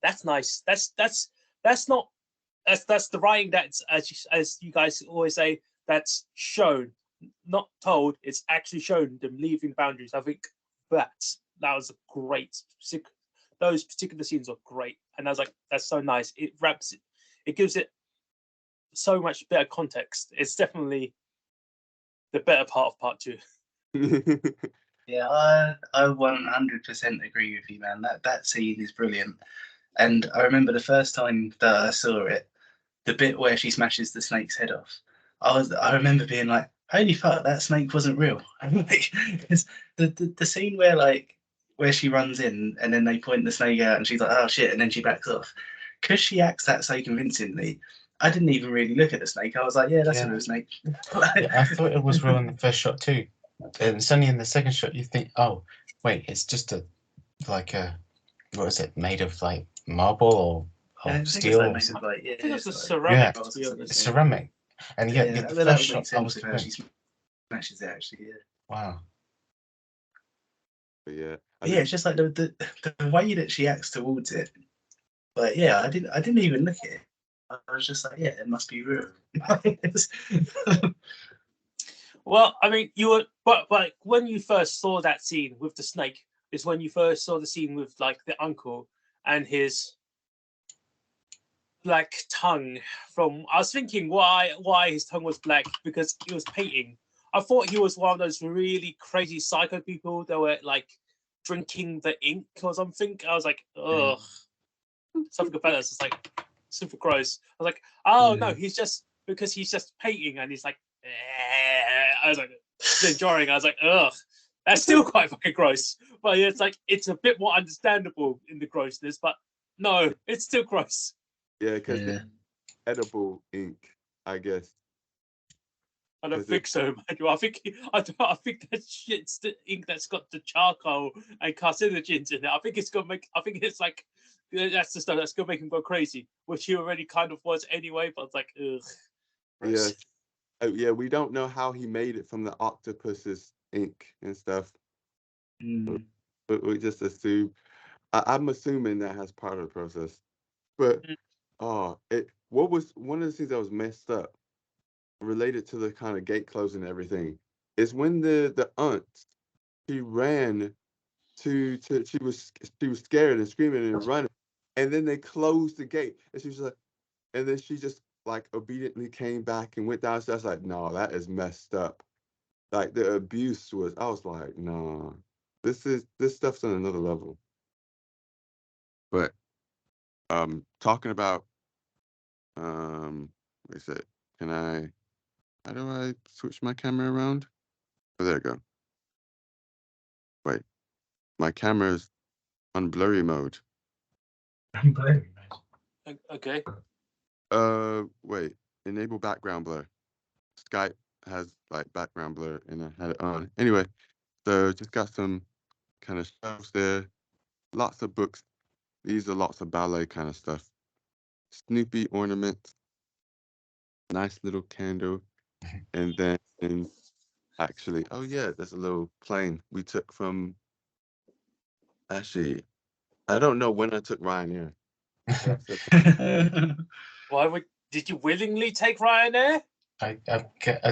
that's nice. That's the writing that's, as you guys always say, that's shown, not told. It's actually shown them leaving the boundaries. I think that was a great. Those particular scenes are great, and I was like, that's so nice. It wraps it. It gives it so much better context. It's definitely the better part of part 2. Yeah, I 100% agree with you, man. That scene is brilliant. And I remember the first time that I saw it, the bit where she smashes the snake's head off. I remember being like, holy fuck, that snake wasn't real. Like, the scene where she runs in and then they point the snake out and she's like, oh shit, and then she backs off. Because she acts that so convincingly, I didn't even really look at the snake. I was like, yeah, that's a real snake. I thought it was real in the first shot too. And it's only in the second shot you think, oh, wait, it's just what is it, made of like marble or steel? I think it's a ceramic. Yeah, it's ceramic. And yet the first shot I was convinced. She smashes it actually, yeah. Wow. But yeah, It's just like the way that she acts towards it. But yeah, I didn't even look at it. I was just like, yeah, it must be real. Well, I mean, but when you first saw that scene with the snake, is when you first saw the scene with like the uncle and his black tongue. I was thinking why his tongue was black, because he was painting. I thought he was one of those really crazy psycho people that were like drinking the ink or something. I was like, ugh, something about this. It's like super gross. I was like, oh no, he's just painting, and he's like, I was like, enjoying. I was like, ugh, that's still quite fucking gross. But it's like, it's a bit more understandable in the grossness, but no, it's still gross. Yeah, because edible ink, I guess. I don't think so, Manuel. I think that shit's the ink that's got the charcoal and carcinogens in it. I think it's like that's the stuff that's gonna make him go crazy, which he already kind of was anyway. But it's like, ugh. Gross. Yeah, we don't know how he made it from the octopus's ink and stuff, but we just assume. I'm assuming that has part of the process. But what was one of the things that was messed up, related to the kind of gate closing and everything, is when the aunt, she ran to she was scared and screaming and running, and then they closed the gate, and she was like, and then she just like obediently came back and went downstairs. Like, no, that is messed up. Like the abuse was, I was like, no, this stuff's on another level. But talking about what is it? How do I switch my camera around? Oh, there we go. Wait, my camera's on blurry mode. Okay. Wait, enable background blur. Skype has like background blur, and I had it on. Anyway, so just got some kind of shelves there. Lots of books. These are lots of ballet kind of stuff. Snoopy ornaments. Nice little candle. And then actually, oh yeah, there's a little plane we took from. Actually, I don't know when I took Ryanair. Did you willingly take Ryanair? I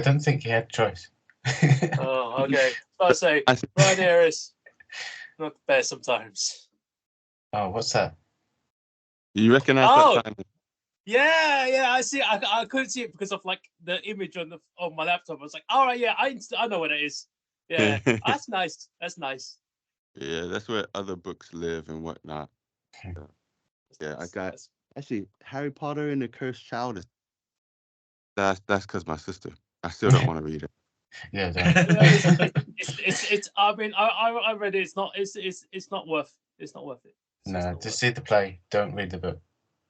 don't think he had a choice. Oh, okay. I'll say Ryanair is not the best sometimes. Oh, what's that? You recognize that sign? Yeah, I see. I couldn't see it because of like the image on my laptop. I was like, all right, yeah, I know what it is. Yeah, that's nice. That's nice. Yeah, that's where other books live and whatnot. So, yeah, I got actually Harry Potter and the Cursed Child is That's because my sister. I still don't want to read it. Yeah, It's. I mean, I read it. It's not. It's not worth. It's not worth it. It's no, not just worth see the play. Don't read the book.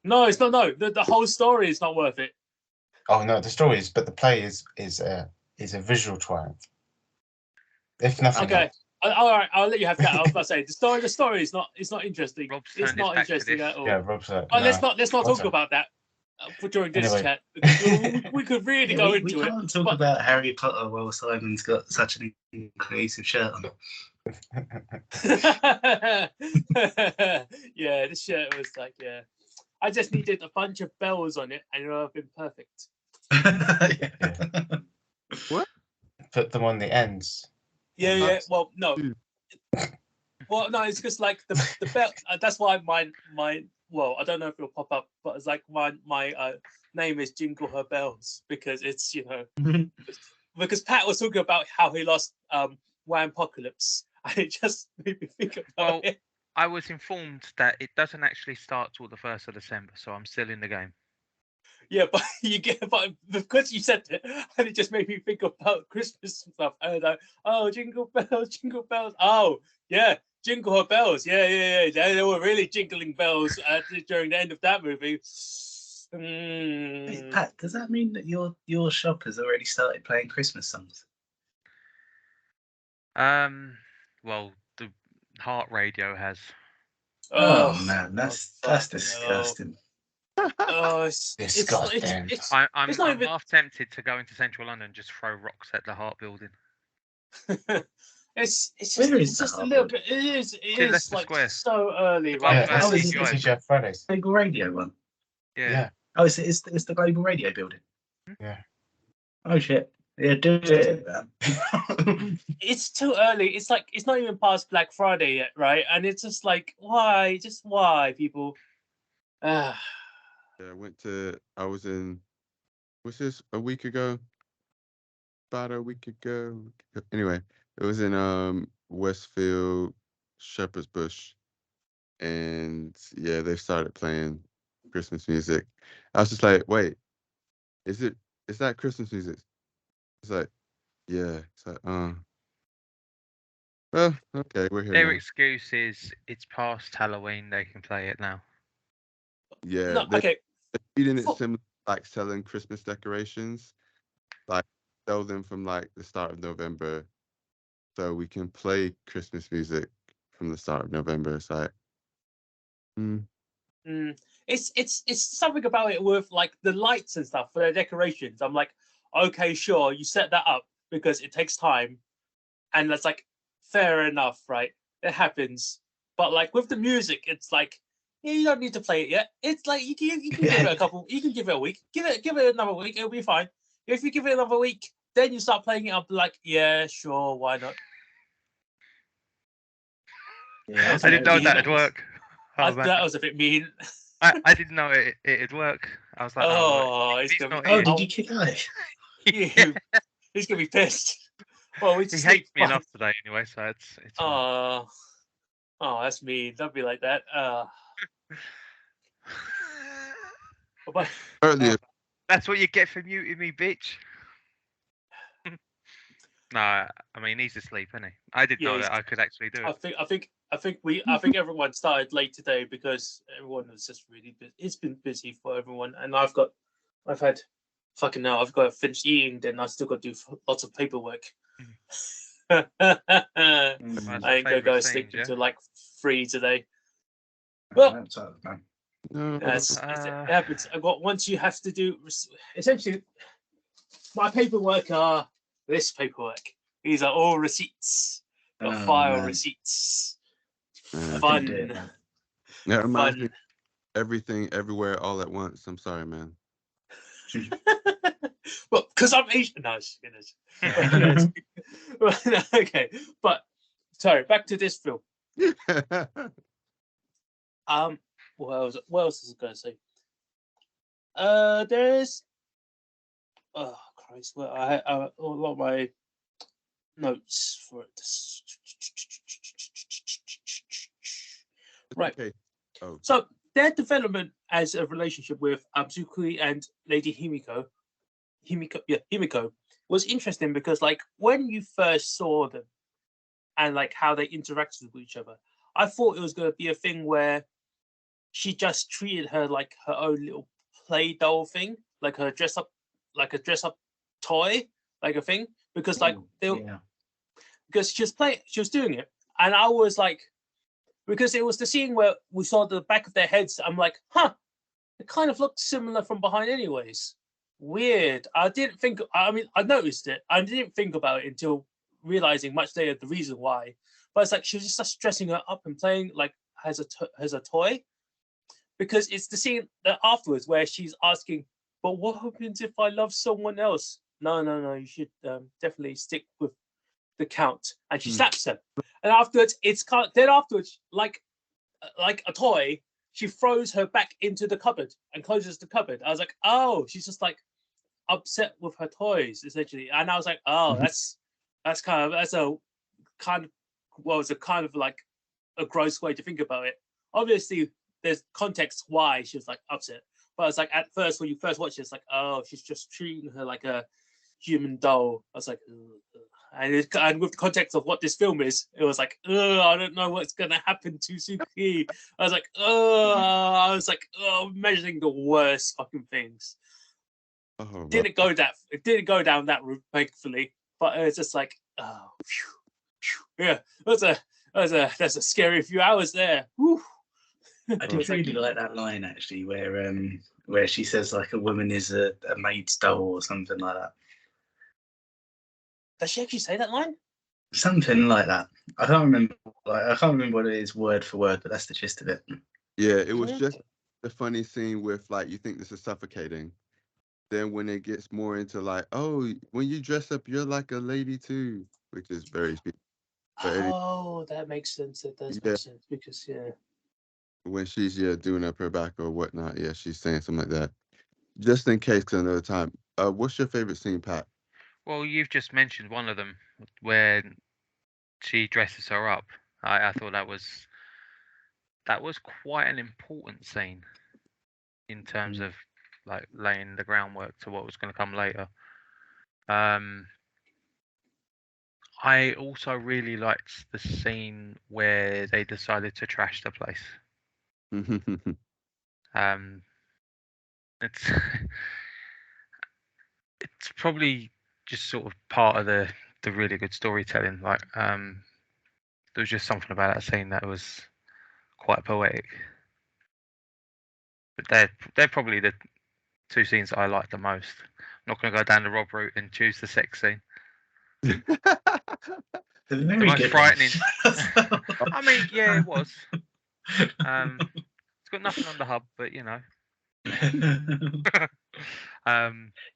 No, it's not. No, the whole story is not worth it. Oh no, the story is, but the play is a visual triumph. If nothing Okay. else. All right, I'll let you have that. I was about to say the story is not. It's not interesting. Rob's It's turned his not back to interesting this. at all. Yeah, Rob's like, Oh, no. let's not What's talk that? about that during this Anyway. chat. Because we could really go we into it. can't talk but- about Harry Potter while Simon's got such an inclusive shirt on. Yeah, this shirt was like, yeah. I just needed a bunch of bells on it, and it would have been perfect. What? Put them on the ends. Yeah, yeah. Well, no. Hmm. Well, no, it's just like the belt. That's why my well, I don't know if it'll pop up, but it's like my name is Jingle Her Bells because it's because Pat was talking about how he lost Wham-Pocalypse, and it just made me think about it. I was informed that it doesn't actually start till the 1st of December, so I'm still in the game. Yeah, but but because you said it, and it just made me think about Christmas stuff. And oh, jingle bells, jingle bells. Oh, yeah, jingle her bells. Yeah. They were really jingling bells during the end of that movie. Hey, Pat, does that mean that your shop has already started playing Christmas songs? Well, the Heart Radio has. Oh man, that's fucking disgusting. Oh, it's Disgusting. I'm not even- half tempted to go into central London and just throw rocks at the Heart Building. it's just, Where is it's the just a Heart little Building? bit. It is Leicester like Square. so early, Global right? Yeah, How it's is it's it? CGF Fridays. Global Radio one. Yeah. Oh, it's the Global Radio building. Yeah. Oh shit. Yeah, do it. Man. It's too early. It's like it's not even past Black Friday yet, right? And it's just like why? Just why, people? Yeah, I was in, what's this, a week ago? About a week ago. Anyway, it was in Westfield, Shepherd's Bush. And yeah, they started playing Christmas music. I was just like, wait, is that Christmas music? It's like, yeah. It's like, well, okay, we're here Their now. excuse is it's past Halloween, they can play it now. Yeah, No, okay. they're treating it For- similar to, like selling Christmas decorations. Like sell them from like the start of November, so we can play Christmas music from the start of November. It's like, It's something about it with like the lights and stuff for the decorations. I'm like, okay, sure, you set that up because it takes time, and that's like fair enough, right? It happens, but like with the music, it's like yeah, you don't need to play it yet. It's like you can give it a couple, you can give it a week, give it another week, it'll be fine. If you give it another week, then you start playing it up. Like yeah, sure, why not? Yeah, I didn't know mean. that'd work. Oh, man. That was a bit mean. I didn't know it'd work. I was like, Oh, he's he's not gonna here. be. Oh, did you kick out? He's gonna be pissed. Well, we He just hates me fun. enough today anyway, so it's fine. Oh, that's mean. Don't be like that. But earlier. That's what you get for muting me, bitch. No, I mean he's asleep, isn't he? I didn't know that I could actually do I it. I think everyone started late today because everyone was just really busy. It's been busy for everyone, and I've had fucking now. I've got to finish eating, then I still got to do lots of paperwork. I ain't gonna go sleep until like 3 today. Well, No. it happens. Once you have to do essentially my paperwork are this paperwork. These are all receipts. File receipts. Fun. That reminds me of everything, everywhere, all at once. I'm sorry, man. Well, because I'm Asian. No, goodness. Okay, but sorry. Back to this film. What else was I going to say? There's. Oh Christ! Well, I a lot of my notes for it. Right. Okay. Oh. So their development as a relationship with Sukui and Lady Himiko Himiko was interesting because like when you first saw them and like how they interacted with each other, I thought it was going to be a thing where she just treated her like her own little play doll thing, like a dress up toy, like a thing, because like because she was doing it, and I was like, because it was the scene where we saw the back of their heads. I'm like, huh, it kind of looked similar from behind, anyways. Weird. I didn't think. I mean, I noticed it. I didn't think about it until realizing much later the reason why. But it's like she was just dressing her up and playing like as a toy, because it's the scene that afterwards where she's asking, "But what happens if I love someone else?" No. You should definitely stick with the count. And she slaps him. And afterwards, like a toy, she throws her back into the cupboard and closes the cupboard. I was like, oh, she's just like upset with her toys essentially. And I was like, oh, it's a kind of like a gross way to think about it. Obviously, there's context why she was like upset, but it's like at first when you first watch it, it's like, oh, she's just treating her like a human doll. I was like, ugh. And with the context of what this film is, it was like, I don't know what's gonna happen to Suki. I was like, imagining the worst fucking things. Oh, It didn't go down that route, thankfully. But it's just like, yeah, that's a scary few hours there. Whew. I did really like that line actually, where she says like a woman is a maid's doll or something like that. Does she actually say that line? Something like that. I can't remember what it is word for word, but that's the gist of it. Yeah, it was just the funny scene with like you think this is suffocating. Then when it gets more into like, oh, when you dress up, you're like a lady too, which is very. That makes sense. It does make sense because when she's doing up her back or whatnot, she's saying something like that. Just in case, because another time. What's your favorite scene, Pat? Well, you've just mentioned one of them where she dresses her up. I thought that was quite an important scene in terms of like laying the groundwork to what was going to come later. I also really liked the scene where they decided to trash the place. It's it's probably just sort of part of the really good storytelling. Like there was just something about that scene that was quite poetic. But they're probably the two scenes that I like the most. I'm not going to go down the Rob route and choose the sex scene. The most frightening. I mean, yeah, it was. It's got nothing on the hub, but you know. Do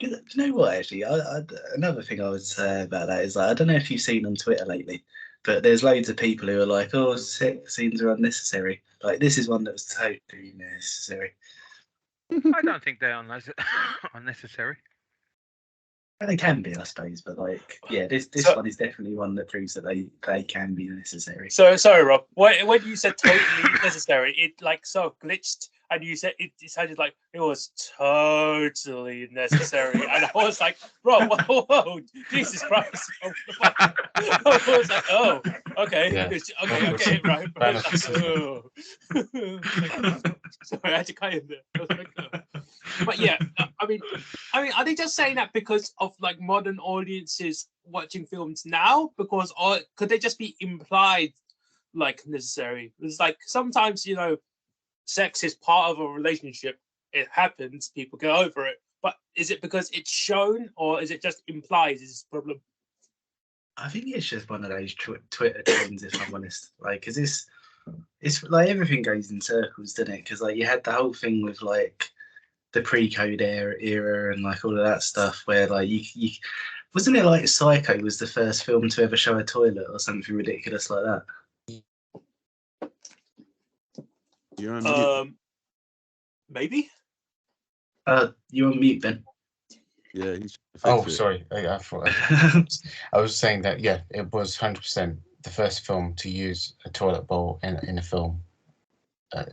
you know what? Actually, another thing I would say about that is like, I don't know if you've seen on Twitter lately, but there's loads of people who are like, "Oh, sex scenes are unnecessary." Like this is one that was totally necessary. I don't think they're unnecessary. And they can be, I suppose, but like, yeah, this one is definitely one that proves that they can be necessary. So sorry, Rob. When you said totally necessary, it like sort of glitched, and you said it sounded like it was totally necessary, and I was like, Rob, whoa, Jesus Christ! I was like, oh, okay, okay, right. Sorry, I had to cut in there. But yeah, I mean, are they just saying that because of like modern audiences watching films now? Because or could they just be implied like necessary? It's like sometimes sex is part of a relationship. It happens, people get over it. But is it because it's shown, or is it just implied? Is this a problem? I think it's just one of those Twitter trends, if I'm honest. Like, because it's like everything goes in circles, doesn't it? Because like you had the whole thing with like the pre-code era and like all of that stuff where like you wasn't it like Psycho was the first film to ever show a toilet or something ridiculous like that? You're on mute. Maybe. You're on mute, Ben. Yeah. Sorry. I thought I was saying that. Yeah, it was 100% the first film to use a toilet bowl in a film.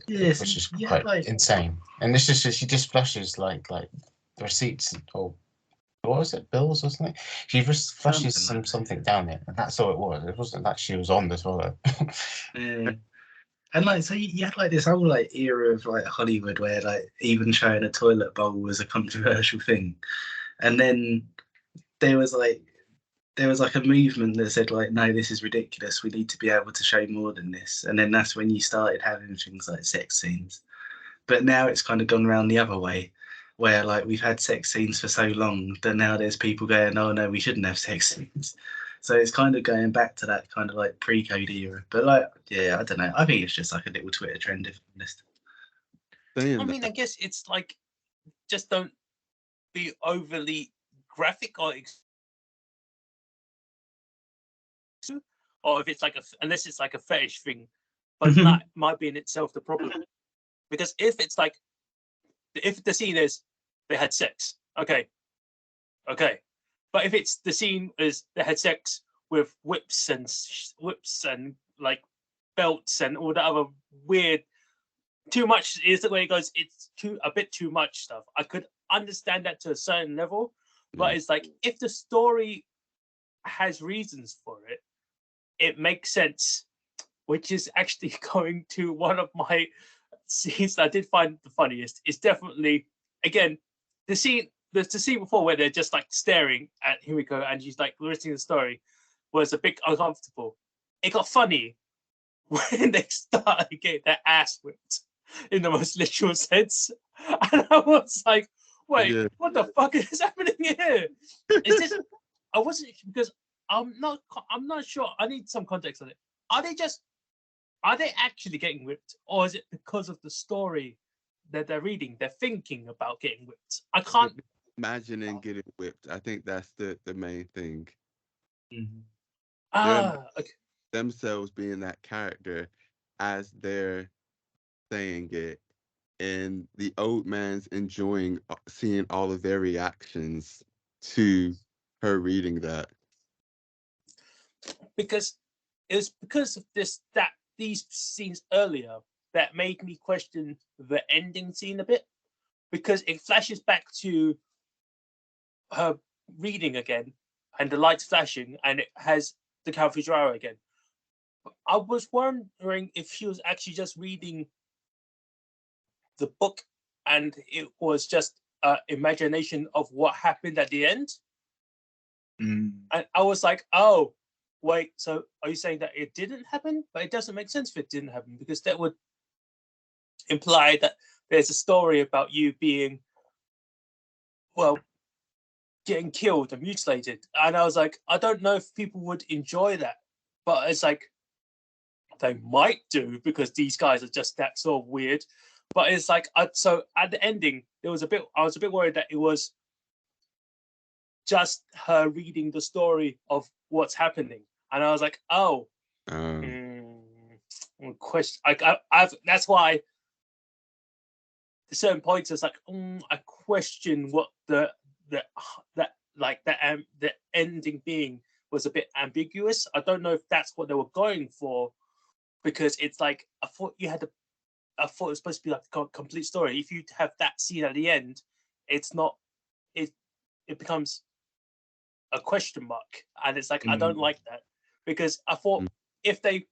Yes, which is quite insane. And this is she just flushes like the receipts or what was it, bills or something? She just flushes Something like that. something down it, and that's all it was. It wasn't that she was on the toilet. Yeah. And like, so you had like this whole like era of like Hollywood where like even showing a toilet bowl was a controversial thing, and then there was like a movement that said like, no, this is ridiculous. We need to be able to show more than this. And then that's when you started having things like sex scenes. But now it's kind of gone around the other way, where like we've had sex scenes for so long that now there's people going, oh no, we shouldn't have sex scenes. So it's kind of going back to that kind of like pre-code era. But like, yeah, I don't know. I think it's just like a little Twitter trend, if I'm honest. I mean, I guess it's like, just don't be overly graphic or if it's like unless it's like a fetish thing, but that might be in itself the problem. Because if it's like, if the scene is they had sex, okay, but if it's the scene is they had sex with whips and like belts and all the other weird, too much is the way it goes. It's a bit too much stuff. I could understand that to a certain level, but it's like if the story has reasons for it, it makes sense. Which is actually going to one of my scenes that I did find the funniest. Is definitely, again, the scene before where they're just like staring at Himiko and she's like listening to the story was a bit uncomfortable. It got funny when they started getting their ass whipped in the most literal sense. And I was like, wait, what the fuck is happening here? Is this, I wasn't, because I'm not sure. I need some context on it. Are they actually getting whipped, or is it because of the story that they're reading? They're thinking about getting whipped. I can't imagining getting whipped. I think that's the main thing. Okay. Themselves being that character as they're saying it, and the old man's enjoying seeing all of their reactions to her reading that. Because it was because of these scenes earlier that made me question the ending scene a bit, because it flashes back to her reading again and the lights flashing and it has the Count Fujiwara again. I was wondering if she was actually just reading the book and it was just imagination of what happened at the end. And I was like, oh, wait, so are you saying that it didn't happen? But it doesn't make sense if it didn't happen, because that would imply that there's a story about you being, well, getting killed and mutilated. And I was like, I don't know if people would enjoy that, but it's like, they might do, because these guys are just that sort of weird. But it's like, so at the ending, I was a bit worried that it was just her reading the story of what's happening. And I was like, oh, question. I've that's why at certain points it's like, I question what the ending being was a bit ambiguous. I don't know if that's what they were going for, because it's like I thought it was supposed to be like a complete story. If you have that scene at the end, it's not. It becomes a question mark, and it's like I don't like that, because I thought if they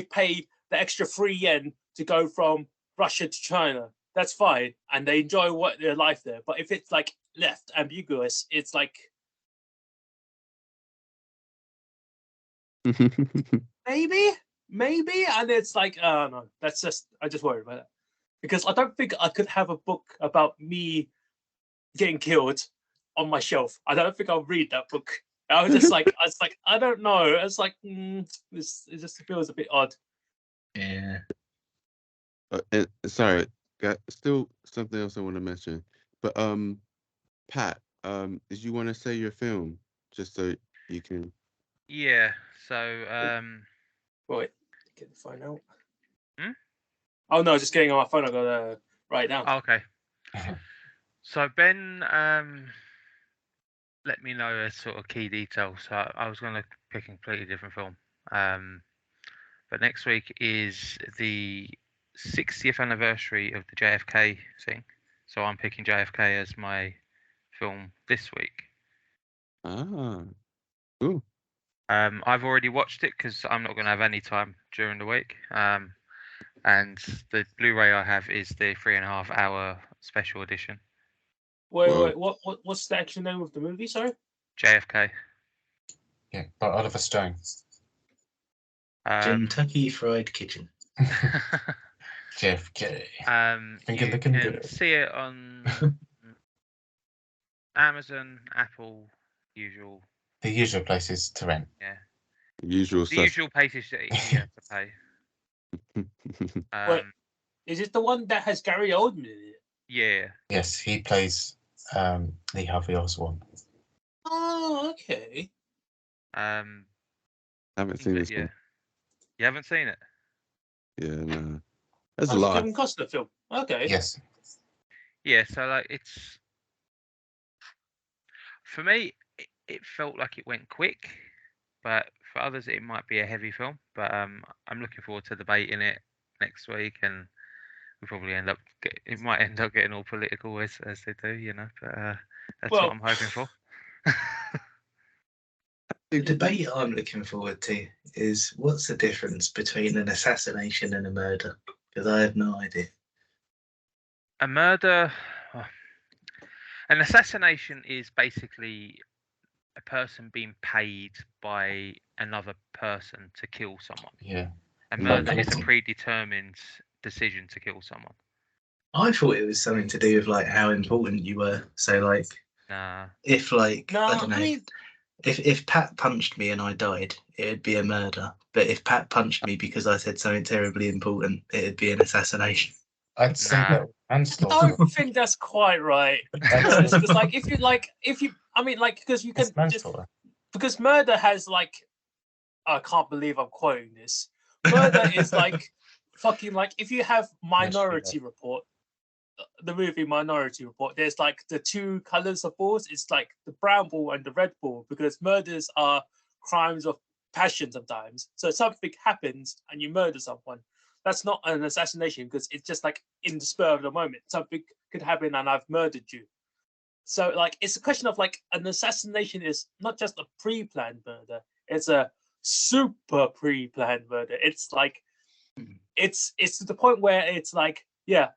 paid the extra £3 to go from Russia to China, that's fine, and they enjoy their life there. But if it's like left ambiguous, it's like maybe, and it's like, oh no, that's just, I just worried about it, because I don't think I could have a book about me getting killed on my shelf. I don't think I'll read that book. I was just like, I don't know. It's like, it just feels a bit odd. Yeah. Sorry, got still something else I want to mention. But Pat, did you want to say your film just so you can? Yeah. So Wait, get the phone out. Hmm? Oh no, just getting on my phone. I got to write down. Okay. So Ben let me know a sort of key detail. So I was going to pick a completely different film. But next week is the 60th anniversary of the JFK thing. So I'm picking JFK as my film this week. Ah, cool. I've already watched it because I'm not going to have any time during the week. And the Blu-ray I have is the 3.5 hour special edition. Wait. What's the actual name of the movie? Sorry. JFK. Yeah, by Oliver Stone. Kentucky Fried Kitchen. JFK. Think You you're looking can good. see it on Amazon, Apple, usual. The usual places to rent. Yeah. Usual The usual places that you have to pay. Wait, is it the one that has Gary Oldman in it? Yeah. Yes, he plays Lee Harvey Oswald. Oh, okay. Haven't seen this one. You haven't seen it? Yeah, no. There's a It's a lot. Kevin Costner film. Okay. Yes. Yeah, so like it's for me it felt like it went quick, but for others it might be a heavy film. But I'm looking forward to debating it next week, and we probably it might end up getting all political as they do, you know. But that's what I'm hoping for. The debate I'm looking forward to is what's the difference between an assassination and a murder? Because I have no idea. A murder, an assassination is basically a person being paid by another person to kill someone. Yeah. A murder is a predetermined decision to kill someone. I thought it was something to do with like how important you were. So like, if like I don't know, if Pat punched me and I died, it'd be a murder. But if Pat punched me because I said something terribly important, it'd be an assassination. I'd say that I don't think that's quite right. Because because you can because murder has like, I can't believe I'm quoting this. Murder is like fucking like if you have Minority Report, the movie Minority Report, there's like the two colors of balls. It's like the brown ball and the red ball, because murders are crimes of passion sometimes. So something happens and you murder someone. That's not an assassination, because it's just like in the spur of the moment. Something could happen and I've murdered you. So like it's a question of like an assassination is not just a pre-planned murder, it's a super pre-planned murder. It's like it's to the point where it's like, yeah,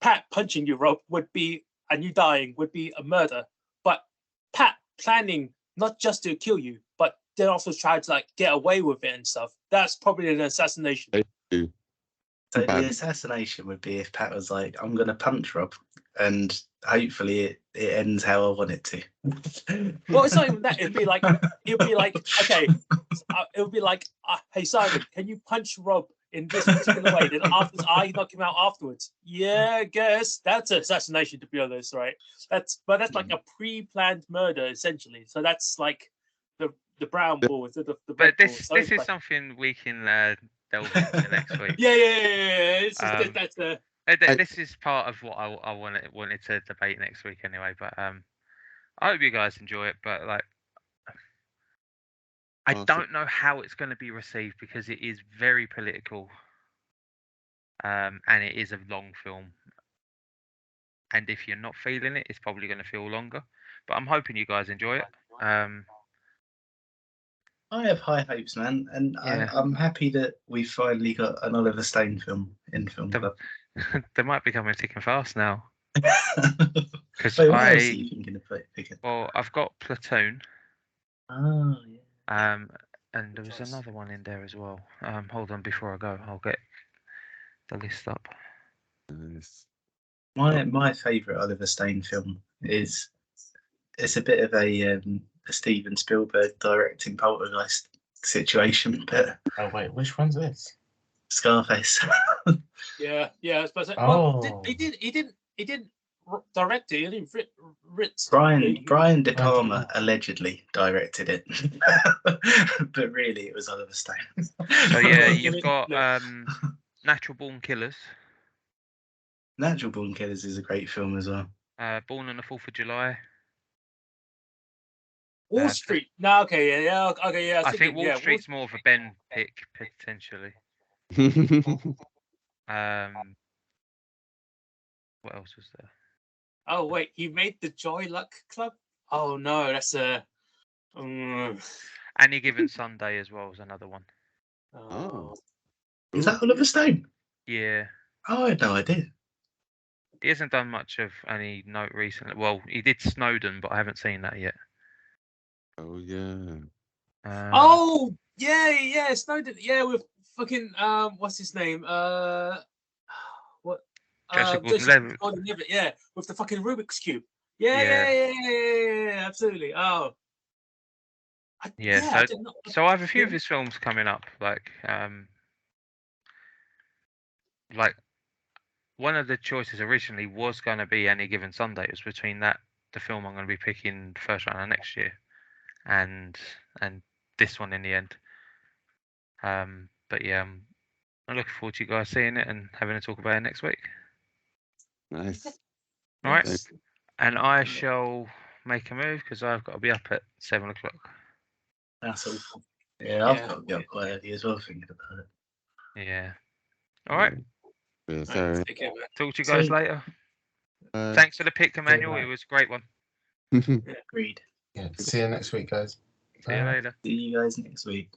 Pat punching you, Rob, would be, and you dying would be a murder. But Pat planning not just to kill you, but then also try to like get away with it and stuff, that's probably an assassination. So the assassination would be if Pat was like, I'm going to punch Rob, and hopefully it ends how I want it to. Well, it's not even that. It'd be like, okay, it would be like, hey, Simon, can you punch Rob in this particular way? Then after I knock him out afterwards. Yeah, I guess that's assassination, to be honest, right? That's like a pre-planned murder, essentially. So that's like the brown ball, the red but ball. this So is something we can delve into next week. Yeah. It's just, this is part of what I wanted to debate next week anyway. But I hope you guys enjoy it. But like, I don't know how it's going to be received, because it is very political, and it is a long film. And if you're not feeling it, it's probably going to feel longer. But I'm hoping you guys enjoy it. I have high hopes, man, and I'm happy that we finally got an Oliver Stone film in Film Club. They might be coming thick and fast now. Because what else are you thinking of picking? Well, I've got Platoon. Oh yeah. And there was another one in there as well. Hold on, before I go, I'll get the list up. Nice. My favourite Oliver Stone film is, it's a bit of a Steven Spielberg directing Poltergeist situation, but oh wait, which one's this? Scarface. yeah, I suppose. Oh. Well, he didn't direct it. He didn't write. Brian De Palma allegedly directed it, but really it was Oliver Stone. So yeah, you've got Natural Born Killers. Natural Born Killers is a great film as well. Born on the 4th of July. Wall Street. No, okay, yeah. I think Wall Street's more of a Ben pick potentially. What else was there? Oh wait, he made the Joy Luck Club. Oh no, that's a. Any Given Sunday as well is another one. Oh. Is that Oliver Stone? Yeah. Oh, I had no idea. He hasn't done much of any note recently. Well, he did Snowden, but I haven't seen that yet. Oh yeah. Oh yeah, Snowden. Yeah, with fucking what's his name? What? Joseph Joseph Gordon-Levitt. Gordon-Levitt. Yeah, with the fucking Rubik's cube. Yeah, absolutely. Oh. Yeah, I did not. so I have a few Yeah. of his films coming up, like one of the choices originally was going to be Any Given Sunday. It was between that, the film I'm going to be picking first round of next year, and this one in the end. But yeah, I'm looking forward to you guys seeing it and having a talk about it next week. Nice. All right, Thanks. and I shall make a move because I've got to be up at 7 o'clock. That's awful. Yeah, I've got to get up quite early as well, thinking about it. Yeah. All right. Yeah, sorry. Take care, man. Talk to you guys Sweet. later. Thanks for the pick, Emmanuel. It was a great one. Agreed. Yeah. See you next week, guys. See you Bye. later. See you guys next week.